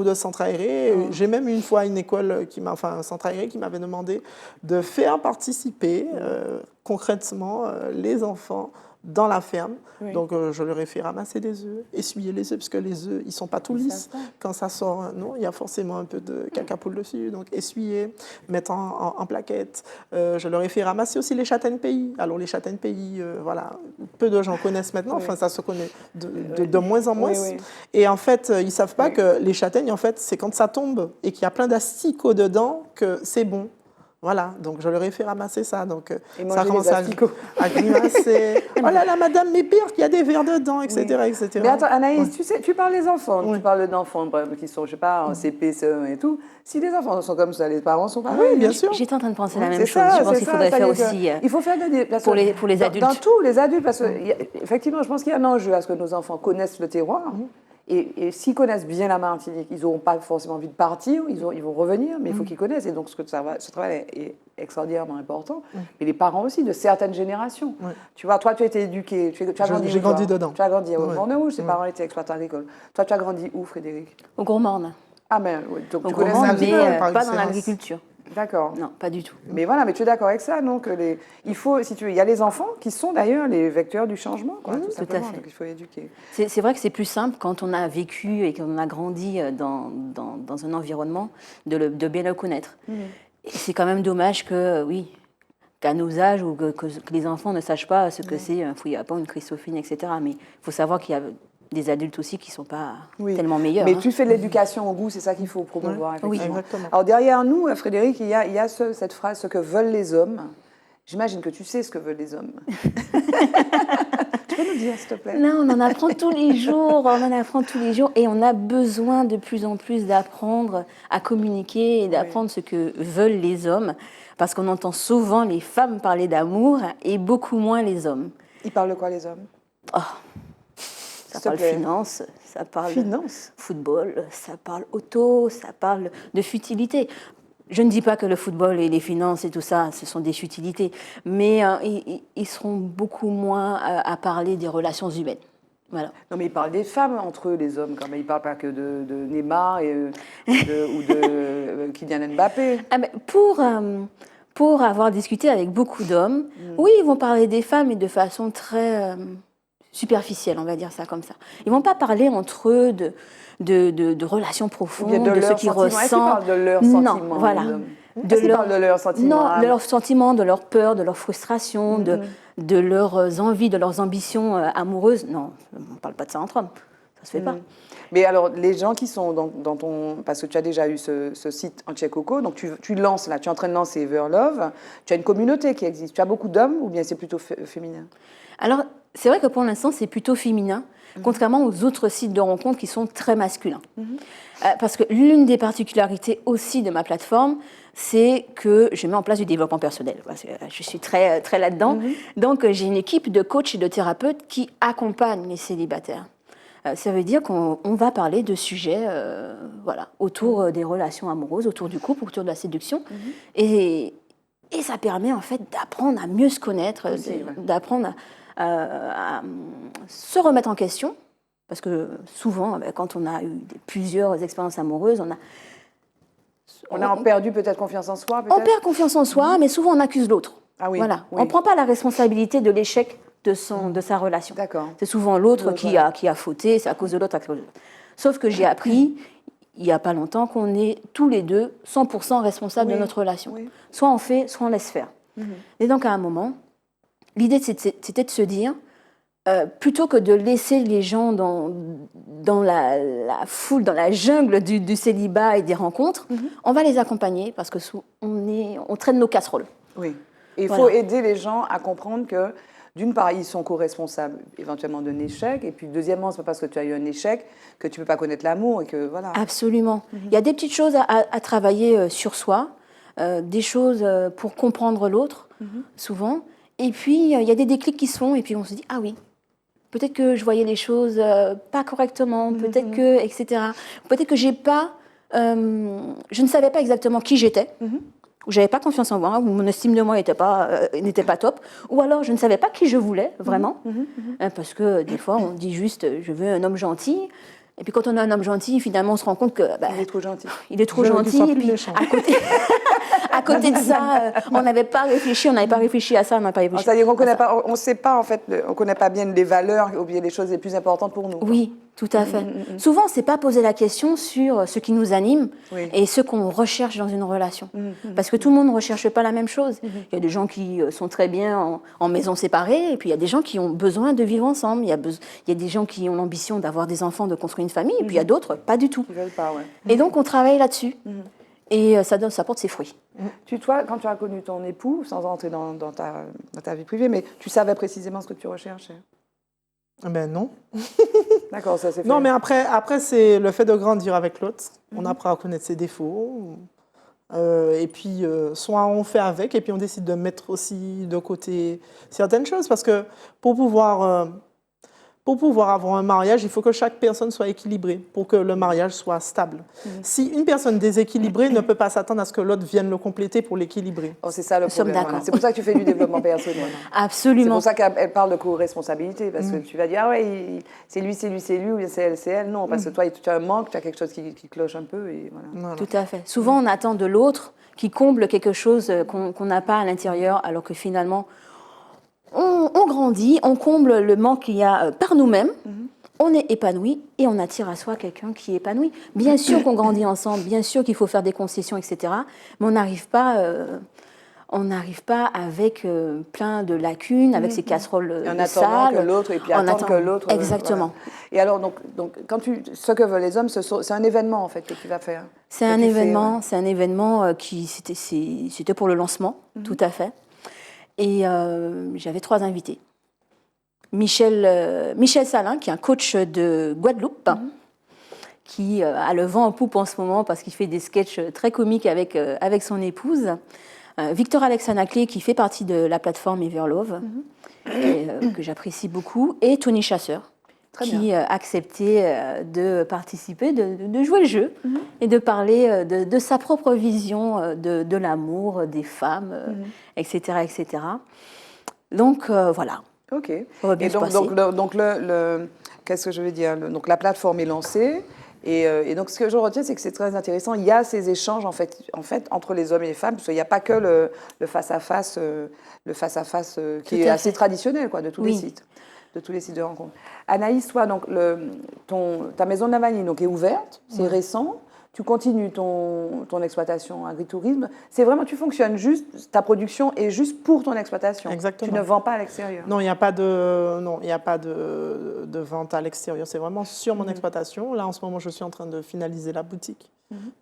de centres aérés. J'ai même une fois une école, un centre aéré qui m'avait demandé de faire participer concrètement les enfants dans la ferme. Oui. Donc, je leur ai fait ramasser des œufs, essuyer les œufs, parce que les œufs, ils ne sont pas tout lisses. Quand ça sort, non, il y a forcément un peu de caca-poule dessus. Donc, essuyer, mettre en plaquettes. Je leur ai fait ramasser aussi les châtaignes pays. Alors, les châtaignes pays, voilà, peu de gens connaissent maintenant. Enfin, ça se connaît de moins en moins. Oui. Et en fait, ils ne savent pas que les châtaignes, en fait, c'est quand ça tombe et qu'il y a plein d'asticots dedans que c'est bon. Voilà, donc je leur ai fait ramasser ça. Donc ça commence à grimacer. Oh là là, madame, mais pire, qu'il y a des vers dedans, etc. Oui. etc. Mais attends, Anaïs, tu sais, tu parles des enfants. Oui. Tu parles d'enfants qui sont, je sais pas, en CP, CE1 et tout. Si les enfants sont comme ça, les parents sont pareils. Oui, bien sûr. J'étais en train de penser la C'est même chose. ça, Je pense c'est qu'il ça, faudrait ça faire y est, aussi il faut faire pour les adultes. Dans tous les adultes, parce que effectivement, je pense qu'il y a un enjeu à ce que nos enfants connaissent le terroir. Et s'ils connaissent bien la Martinique, ils n'auront pas forcément envie de partir, ils vont revenir, mais il faut qu'ils connaissent. Et donc, ce travail est extraordinairement important. Et les parents aussi, de certaines générations. Tu vois, toi, tu as été éduqué. Tu as grandi où, J'ai grandi dedans. Tu as grandi au Morne-Rouge, tes parents étaient exploitants agricoles. Toi, tu as grandi où, Frédéric? Au Gourmand. Ah, mais oui, donc Au tu connais Gourmand, ça. mais par pas dans excellence. l'agriculture. D'accord. Non, pas du tout. Mais voilà, mais tu es d'accord avec ça, donc il faut, si tu veux, il y a les enfants qui sont d'ailleurs les vecteurs du changement, quoi, tout simplement, fait. donc il faut éduquer. C'est vrai que c'est plus simple quand on a vécu et qu'on a grandi dans un environnement de bien le connaître. Et c'est quand même dommage que, qu'à nos âges, ou que les enfants ne sachent pas ce que c'est un fouille à pain, une Christophine, etc. Mais il faut savoir qu'il y a des adultes aussi qui ne sont pas tellement meilleurs. Mais tu fais de l'éducation au goût, c'est ça qu'il faut promouvoir. Oui, effectivement. exactement. Alors derrière nous, Frédéric, il y a cette phrase, ce que veulent les hommes. J'imagine que tu sais ce que veulent les hommes. Tu peux nous dire, s'il te plaît? Non, on en apprend tous les jours, et on a besoin de plus en plus d'apprendre à communiquer et d'apprendre ce que veulent les hommes, parce qu'on entend souvent les femmes parler d'amour et beaucoup moins les hommes. Ils parlent de quoi, les hommes? Ça parle finance, ça parle football, ça parle auto, ça parle de futilité. Je ne dis pas que le football et les finances et tout ça, ce sont des futilités, mais ils seront beaucoup moins à parler des relations humaines. Voilà. Non, mais ils parlent des femmes entre eux, les hommes, quand même. Ils ne parlent pas que de Neymar ou de Kylian Mbappé. Ah ben, pour avoir discuté avec beaucoup d'hommes, oui, ils vont parler des femmes, mais de façon très superficielle, on va dire ça comme ça. Ils ne vont pas parler entre eux de relations profondes, de ce qu'ils ressentent. Est-ce qu'ils parlent de leurs sentiments? Non, voilà. Est-ce qu'ils parlent de leurs sentiments? Non, de leurs sentiments, de leurs peurs, de leurs frustrations, de leurs envies, de leurs ambitions amoureuses. Non, on ne parle pas de ça entre hommes. Ça ne se fait pas. Mais alors, les gens qui sont dans ton... Parce que tu as déjà eu ce site Antiecoco, donc tu lances là, tu es en train de lancer Everlove. Tu as une communauté qui existe. Tu as beaucoup d'hommes ou bien c'est plutôt féminin? Alors, c'est vrai que pour l'instant, c'est plutôt féminin, contrairement aux autres sites de rencontres qui sont très masculins. Parce que l'une des particularités aussi de ma plateforme, c'est que je mets en place du développement personnel. Parce que je suis très, très là-dedans. Donc, j'ai une équipe de coachs et de thérapeutes qui accompagnent les célibataires Ça veut dire qu'on va parler de sujets voilà, autour des relations amoureuses, autour du couple, autour de la séduction. Et ça permet en fait d'apprendre à mieux se connaître, d'apprendre à se remettre en question. Parce que souvent, quand on a eu plusieurs expériences amoureuses, on a perdu peut-être confiance en soi. On perd confiance en soi, mais souvent on accuse l'autre. Ah oui, voilà. Oui. On ne prend pas la responsabilité de l'échec de sa relation. D'accord. C'est souvent l'autre qui a fauté, c'est à cause de l'autre. Sauf que j'ai appris, il n'y a pas longtemps, qu'on est tous les deux 100% responsables de notre relation. Oui. Soit on fait, soit on laisse faire. Et donc à un moment, l'idée c'était de se dire, plutôt que de laisser les gens dans la foule, dans la jungle du célibat et des rencontres, on va les accompagner parce que on traîne nos casseroles. Oui. Et il faut aider les gens à comprendre que, d'une part, ils sont co-responsables éventuellement d'un échec, et puis deuxièmement, c'est pas parce que tu as eu un échec que tu peux pas connaître l'amour et que voilà. Absolument. Il y a des petites choses à travailler sur soi, des choses pour comprendre l'autre, souvent. Et puis il y a des déclics qui se font, et puis on se dit ah oui. Peut-être que je voyais les choses pas correctement, peut-être que, etc. Peut-être que je ne savais pas exactement qui j'étais, ou j'avais pas confiance en moi, ou mon estime de moi n'était pas top, ou alors je ne savais pas qui je voulais vraiment, parce que des fois on dit juste je veux un homme gentil. Et puis quand on a un homme gentil, finalement on se rend compte que il est trop gentil. Il est trop gentil. Et puis à côté de ça, on n'avait pas réfléchi à ça, on n'a pas réfléchi. C'est-à-dire qu'on on sait pas en fait, on connaît pas bien les valeurs ou bien les choses les plus importantes pour nous. Oui, tout à fait. Souvent, on ne s'est pas posé la question sur ce qui nous anime et ce qu'on recherche dans une relation. Parce que tout le monde ne recherche pas la même chose. Il y a des gens qui sont très bien en maison séparée, et puis il y a des gens qui ont besoin de vivre ensemble. Il y a des gens qui ont l'ambition d'avoir des enfants, de construire une famille, et puis il y a d'autres, pas du tout. Ils veulent pas, Et donc, on travaille là-dessus. Et ça porte ses fruits. Toi, quand tu as connu ton époux, sans entrer dans ta vie privée, mais tu savais précisément ce que tu recherchais? Ben non. D'accord, ça s'est fait. Non, mais après c'est le fait de grandir avec l'autre. On apprend à connaître ses défauts. Et puis, soit on fait avec, et puis on décide de mettre aussi de côté certaines choses. Parce que pour pouvoir avoir un mariage, il faut que chaque personne soit équilibrée pour que le mariage soit stable. Si une personne déséquilibrée ne peut pas s'attendre à ce que l'autre vienne le compléter pour l'équilibrer. Oh, c'est ça le problème. Voilà. C'est pour ça que tu fais du développement personnel. Absolument. C'est pour ça qu'elle parle de co-responsabilité, parce que tu vas dire, ah ouais, c'est lui, ou bien c'est elle. Non, parce que toi, tu as un manque, tu as quelque chose qui cloche un peu. Et voilà. Tout à fait. Souvent, on attend de l'autre qui comble quelque chose qu'on n'a pas à l'intérieur, alors que finalement, on grandit, on comble le manque qu'il y a par nous-mêmes, on est épanoui et on attire à soi quelqu'un qui est épanoui. Bien sûr qu'on grandit ensemble, bien sûr qu'il faut faire des concessions, etc. Mais on n'arrive pas avec plein de lacunes, avec ses casseroles sales. Que l'autre, et puis attendre que l'autre... Exactement. Voilà. Et alors, donc ce que veulent les hommes, c'est un événement, en fait, que tu vas faire. C'est un événement qui... C'était pour le lancement, tout à fait. Et j'avais 3 invités. Michel Salin, qui est un coach de Guadeloupe, qui a le vent en poupe en ce moment parce qu'il fait des sketchs très comiques avec son épouse. Victor Alexanaclé, qui fait partie de la plateforme Everlove, que j'apprécie beaucoup. Et Tony Chasseur, qui a accepté de participer, de jouer le jeu et de parler de sa propre vision de l'amour, des femmes, etc., etc. Donc, voilà. OK. Et donc qu'est-ce que je veux dire? Donc, la plateforme est lancée. Et donc, ce que je retiens, c'est que c'est très intéressant. Il y a ces échanges, en fait entre les hommes et les femmes, parce qu'il n'y a pas que le face-à-face, qui est assez traditionnel, quoi, de tous les sites. De tous les sites de rencontres. Anaïs, toi, donc, ta maison de la vanille donc, est ouverte, c'est récent. Tu continues ton exploitation agritourisme. C'est vraiment, tu fonctionnes juste, ta production est juste pour ton exploitation. Exactement. Tu ne vends pas à l'extérieur. Non, il n'y a pas de vente à l'extérieur. C'est vraiment sur mon exploitation. Là, en ce moment, je suis en train de finaliser la boutique.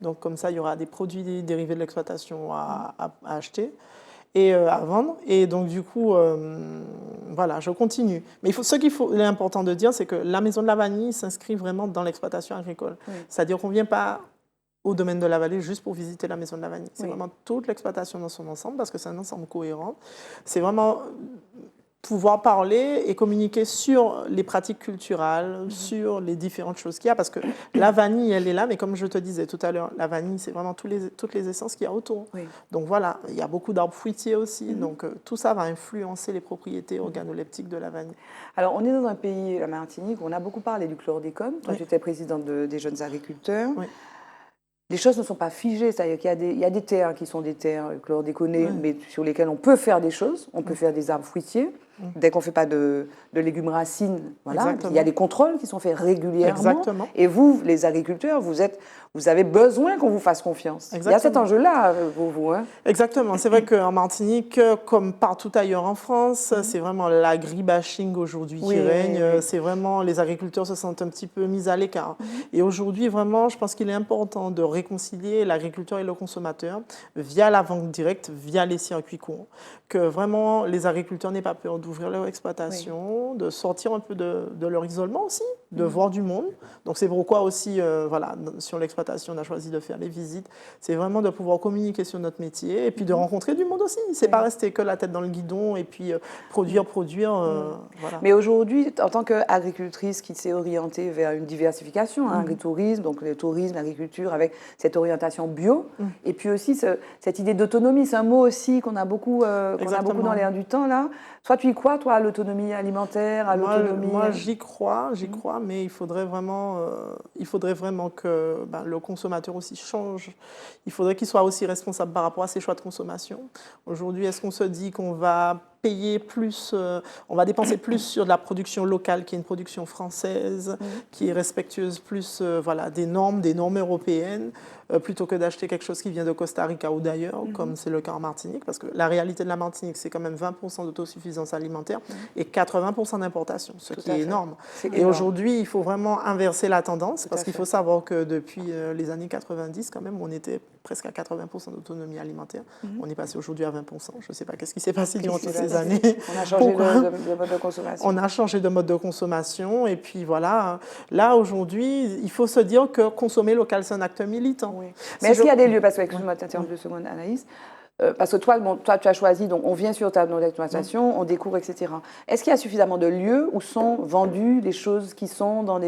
Donc, comme ça, il y aura des produits dérivés de l'exploitation à acheter et à vendre. Et donc, du coup, voilà, je continue. Mais il est important de dire, c'est que la maison de la vanille s'inscrit vraiment dans l'exploitation agricole. C'est-à-dire qu'on ne vient pas au domaine de la vallée juste pour visiter la maison de la vanille. C'est vraiment toute l'exploitation dans son ensemble, parce que c'est un ensemble cohérent. C'est vraiment pouvoir parler et communiquer sur les pratiques culturelles, sur les différentes choses qu'il y a, parce que la vanille, elle est là, mais comme je te disais tout à l'heure, la vanille, c'est vraiment toutes les essences qu'il y a autour. Oui. Donc voilà, il y a beaucoup d'arbres fruitiers aussi, donc tout ça va influencer les propriétés organoleptiques de la vanille. Alors, on est dans un pays, la Martinique, où on a beaucoup parlé du chlordécone. Toi, Oui. tu étais présidente des jeunes agriculteurs. Oui. Les choses ne sont pas figées, c'est-à-dire qu'il y a des terres qui sont des terres chlordéconées, Oui. mais sur lesquelles on peut faire des choses, on peut faire des arbres fruitiers. Dès qu'on ne fait pas de légumes racines, voilà, Exactement. il y a des contrôles qui sont faits régulièrement. Exactement. Et vous, les agriculteurs, vous avez besoin qu'on vous fasse confiance. Il y a cet Exactement. enjeu-là pour vous. Hein. Exactement. C'est vrai qu'en Martinique, comme partout ailleurs en France, c'est vraiment l'agribashing aujourd'hui qui règne. Oui. C'est vraiment, les agriculteurs se sentent un petit peu mis à l'écart. Et aujourd'hui, vraiment, je pense qu'il est important de réconcilier l'agriculteur et le consommateur via la vente directe, via les circuits courts. Que vraiment, les agriculteurs n'aient pas peur d'ouvrir leur exploitation, de sortir un peu de leur isolement aussi, de voir du monde. Donc c'est pourquoi aussi, voilà, sur l'exploitation, on a choisi de faire les visites. C'est vraiment de pouvoir communiquer sur notre métier et puis de rencontrer du monde aussi. C'est pas rester que la tête dans le guidon et puis produire. Voilà. Mais aujourd'hui, en tant qu'agricultrice qui s'est orientée vers une diversification, agritourisme, donc le tourisme, l'agriculture, avec cette orientation bio, et puis aussi cette idée d'autonomie, c'est un mot aussi qu'on a beaucoup dans l'air du temps là. Toi, tu y crois, toi, à l'autonomie alimentaire, à l'autonomie... Moi, j'y crois, mais il faudrait vraiment que le consommateur aussi change. Il faudrait qu'il soit aussi responsable par rapport à ses choix de consommation. Aujourd'hui, est-ce qu'on se dit qu'on va payer plus, on va dépenser plus sur de la production locale, qui est une production française, qui est respectueuse plus des normes européennes, plutôt que d'acheter quelque chose qui vient de Costa Rica ou d'ailleurs, comme c'est le cas en Martinique, parce que la réalité de la Martinique, c'est quand même 20% d'autosuffisance alimentaire et 80% d'importation, ce qui est énorme. Et aujourd'hui, il faut vraiment inverser la tendance, parce qu'il faut savoir que depuis les années 90, quand même, on était presque à 80% d'autonomie alimentaire. On est passé aujourd'hui à 20%. Je ne sais pas qu'est-ce qui s'est passé durant toutes ces années. On a changé de mode de consommation. On a changé de mode de consommation. Et puis voilà, là aujourd'hui, il faut se dire que consommer local, c'est un acte militant. Oui. Mais est-ce qu'il y a des lieux, parce que, excuse-moi de t'interrompre 2 secondes, Anaïs, parce que toi, tu as choisi, donc on vient sur ta exploitation, on découvre, etc. Est-ce qu'il y a suffisamment de lieux où sont vendues les choses qui sont dans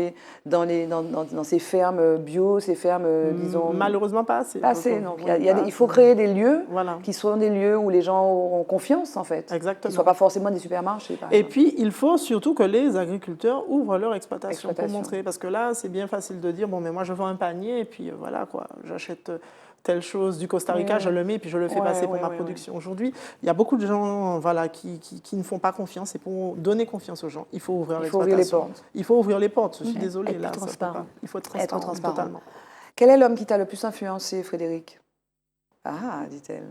ces fermes bio, ces fermes, disons... Malheureusement, pas assez. Pas assez, donc il faut créer des lieux qui sont des lieux où les gens auront confiance, en fait. Exactement. Qui ne soient pas forcément des supermarchés, par Et exemple. puis, il faut surtout que les agriculteurs ouvrent leur exploitation. Pour montrer. Parce que là, c'est bien facile de dire, bon, mais moi, je vends un panier, et puis voilà, quoi, j'achète... telle chose du Costa Rica, je le mets et puis je le fais passer pour ma production. Aujourd'hui, il y a beaucoup de gens qui ne font pas confiance, et pour donner confiance aux gens, il faut ouvrir l'exploitation. Il faut ouvrir les portes. Je suis désolée. Être transparent. Il faut être transparent. Totalement. Quel est l'homme qui t'a le plus influencé, Frédéric? Ah, dit-elle.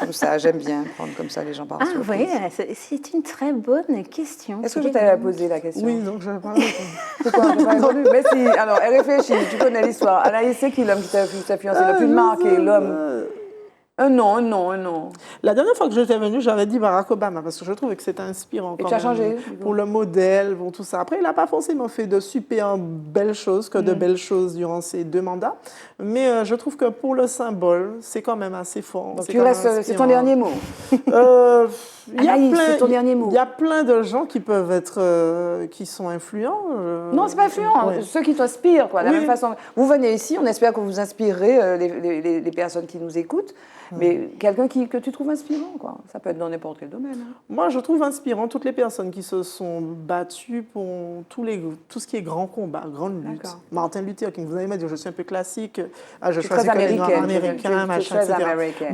Comme ça, j'aime bien prendre comme ça les gens par surprise. Ah oui, c'est une très bonne question. Est-ce que je t'avais posé la question? Oui, donc je vais pas répondre. Pourquoi je n'ai pas répondu? Mais si, alors, elle réfléchit, tu connais l'histoire. Anaïs, c'est qui l'homme qui t'a le plus influencé, le plus marqué, l'homme? Un non. La dernière fois que j'étais venue, j'avais dit Barack Obama, parce que je trouvais que c'était inspirant. Et tu as changé? Pour le modèle, pour tout ça. Après, il n'a pas forcément fait de super belles choses, que de belles choses durant ses 2 mandats. Mais je trouve que pour le symbole, c'est quand même assez fort. Donc c'est ton dernier mot. Anaïs, c'est ton dernier mot. Il y a plein de gens qui peuvent être, qui sont influents. Non, c'est pas influent. Ceux qui t'inspirent, quoi. De la même façon, vous venez ici, on espère que vous inspirerez les personnes qui nous écoutent. Mais quelqu'un que tu trouves inspirant, quoi. Ça peut être dans n'importe quel domaine. Hein. Moi, je trouve inspirant toutes les personnes qui se sont battues pour tout ce qui est grand combat, grande lutte. Martin Luther King, vous allez me dire, je suis un peu classique. Je choisis que les Noirs américains, machin, etc.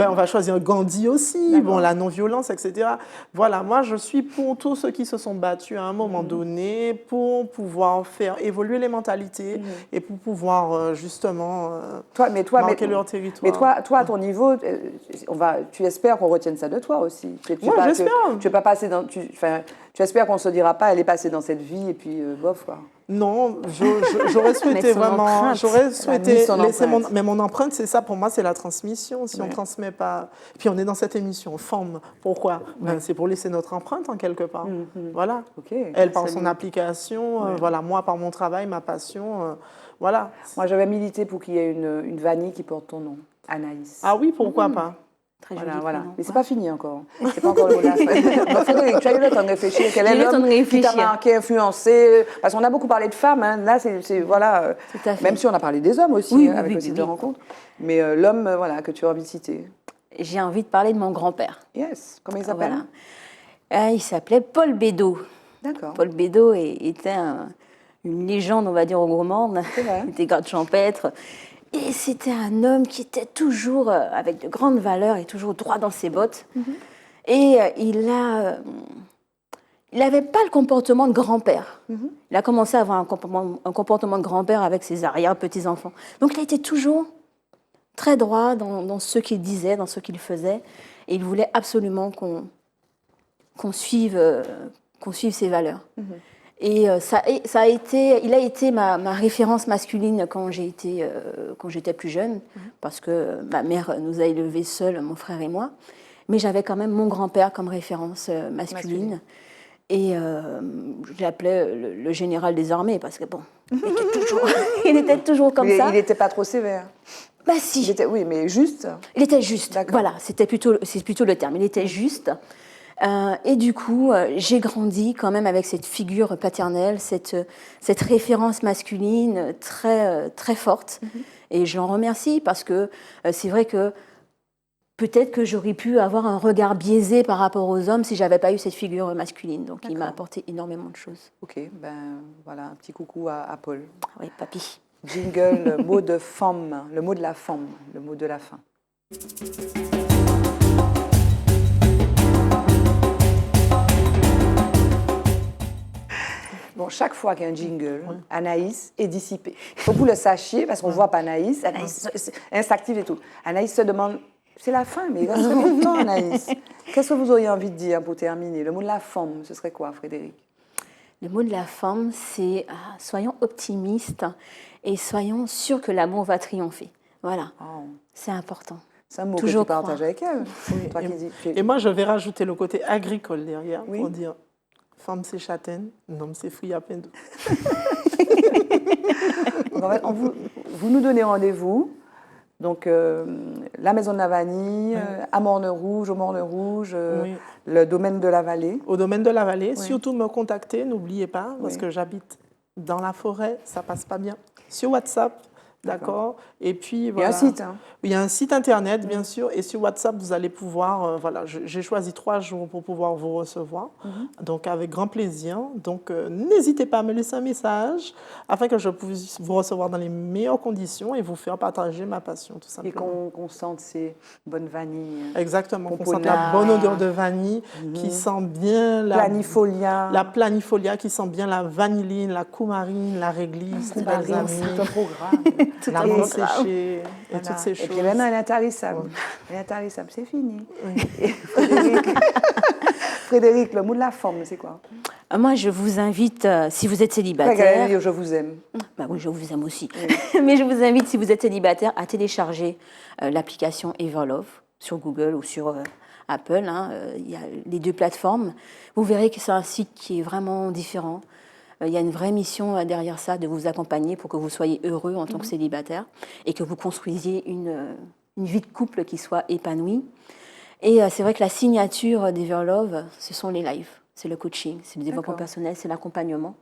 On va choisir Gandhi aussi, la non-violence, etc. Voilà, moi, je suis pour tous ceux qui se sont battus à un moment donné pour pouvoir faire évoluer les mentalités et pour pouvoir justement marquer leur territoire. Mais toi, à ton niveau, tu espères qu'on retienne ça de toi aussi. Moi, j'espère. Tu es pas passé dans... Tu espères qu'on ne se dira pas, elle est passée dans cette vie et puis bof, quoi. Non, j'aurais souhaité vraiment, laisser mon empreinte, c'est ça pour moi, c'est la transmission. Si on ne transmet pas, puis on est dans cette émission, forme. Pourquoi? C'est pour laisser notre empreinte en quelque part. Voilà. Elle par son application, moi par mon travail, ma passion, voilà. Moi, j'avais milité pour qu'il y ait une vanille qui porte ton nom, Anaïs. Ah oui, pourquoi pas? Très Voilà, joli voilà. prénom. Mais c'est pas fini encore. C'est pas encore le mot de la fin. Donc, Frédéric, tu as eu le temps de réfléchir. Quel est J'ai eu le temps de l'homme qui t'a réfléchir. marqué, influencé? Parce qu'on a beaucoup parlé de femmes. Hein. Là, voilà. Tout à fait. Même si on a parlé des hommes aussi, Oui, hein, oui, avec oui, le site oui. de rencontre. Mais l'homme, voilà, que tu as envie de citer. J'ai envie de parler de mon grand-père. Yes. Comment il s'appelle? Voilà. Il s'appelait Paul Bédot. D'accord. Paul Bédot était une légende, on va dire, au gros monde. C'est vrai. Il était garde champêtre. Et c'était un homme qui était toujours avec de grandes valeurs et toujours droit dans ses bottes. Et il n'avait pas le comportement de grand-père. Il a commencé à avoir un comportement de grand-père avec ses arrière-petits-enfants. Donc il était toujours très droit dans ce qu'il disait, dans ce qu'il faisait. Et il voulait absolument qu'on suive ses valeurs. Et il a été ma référence masculine quand j'étais plus jeune, parce que ma mère nous a élevés seuls, mon frère et moi. Mais j'avais quand même mon grand-père comme référence masculine. Et je l'appelais le général des armées, parce que bon, il était toujours comme ça. Il n'était pas trop sévère. Bah si. Oui, mais juste. Il était juste. D'accord. Voilà, c'est plutôt le terme. Il était juste. Et du coup, j'ai grandi quand même avec cette figure paternelle, cette référence masculine très forte. Et je l'en remercie parce que c'est vrai que peut-être que j'aurais pu avoir un regard biaisé par rapport aux hommes si j'avais pas eu cette figure masculine. Donc il m'a apporté énormément de choses. Ok, ben voilà, un petit coucou à Paul. Oui, papy. Jingle, le mot de femme, le mot de la femme, le mot de la fin. Bon, chaque fois qu'il y a un jingle, Anaïs est dissipée. Il faut que vous le sachiez, parce qu'on ne voit pas Anaïs. Anaïs est instinctive et tout. Anaïs se demande, c'est la fin, mais il reste combien de temps, Anaïs? Qu'est-ce que vous auriez envie de dire pour terminer? Le mot de la femme, ce serait quoi, Frédéric? Le mot de la femme, c'est soyons optimistes et soyons sûrs que l'amour va triompher. Voilà, c'est important. C'est un mot Toujours que tu partages avec elle. Oui, Toi qui dis, et moi, je vais rajouter le côté agricole derrière Oui. pour dire femme, c'est châtaigne, homme, c'est fruit à pain d'eau. Donc, en fait, vous nous donnez rendez-vous. Donc, la Maison de la Vanille, à Morne-Rouge, au Morne-Rouge, le domaine de la Vallée. Au domaine de la Vallée, surtout me contacter, n'oubliez pas, parce Oui. que j'habite dans la forêt, ça passe pas bien. Sur WhatsApp, d'accord. Et puis voilà. Il y a un site, hein. Il y a un site internet, bien sûr, et sur WhatsApp, vous allez pouvoir, voilà, j'ai choisi 3 jours pour pouvoir vous recevoir, donc avec grand plaisir. Donc, n'hésitez pas à me laisser un message afin que je puisse vous recevoir dans les meilleures conditions et vous faire partager ma passion, tout Et simplement. qu'on sente ces bonnes vanilles. Exactement, qu'on Pomponat. sente la bonne odeur de vanille, qui sent bien Planifolia. la planifolia, qui sent bien la vanilline, la coumarine, la réglisse, les Tout balsamiques, un programme. la menthe séchée et Voilà. toutes ces choses. Et puis maintenant, elle est intarissable. Elle est intarissable, c'est fini. Et Frédéric, le mot de la femme, c'est quoi? Moi, je vous invite, si vous êtes célibataire... Je vous aime. Bah oui, je vous aime aussi. Mais je vous invite, si vous êtes célibataire, à télécharger l'application Everlove sur Google ou sur Apple. Il y a les 2 plateformes. Vous verrez que c'est un site qui est vraiment différent. Il y a une vraie mission derrière ça de vous accompagner pour que vous soyez heureux en tant que célibataire et que vous construisiez une vie de couple qui soit épanouie. Et c'est vrai que la signature d'Everlove, ce sont les lives. C'est le coaching, c'est le développement personnel, c'est l'accompagnement.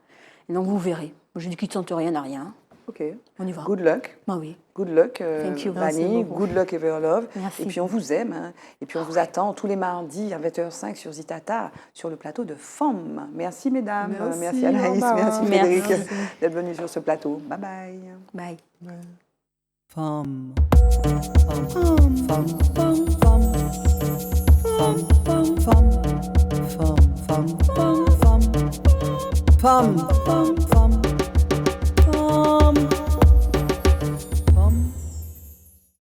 Et donc vous verrez. Je dis qu'il ne tente rien à rien. Ok. On y va. Good luck. Bah oui. Good luck, Thank you. Vanille. Merci beaucoup. Good luck, Everlove. Merci. Et puis on vous aime. Hein. Et puis on vous attend tous les mardis à 20h05 sur Zitata, sur le plateau de Femmes. Merci mesdames. Merci, Anaïs. Barbara. Merci Frédéric Merci. d'être venu sur ce plateau. Bye bye. Bye. Femme. Femme. Femme. Femme. Femme. Femme. Femme. Femme. Femme. Femme. Femme. Femme. Femme.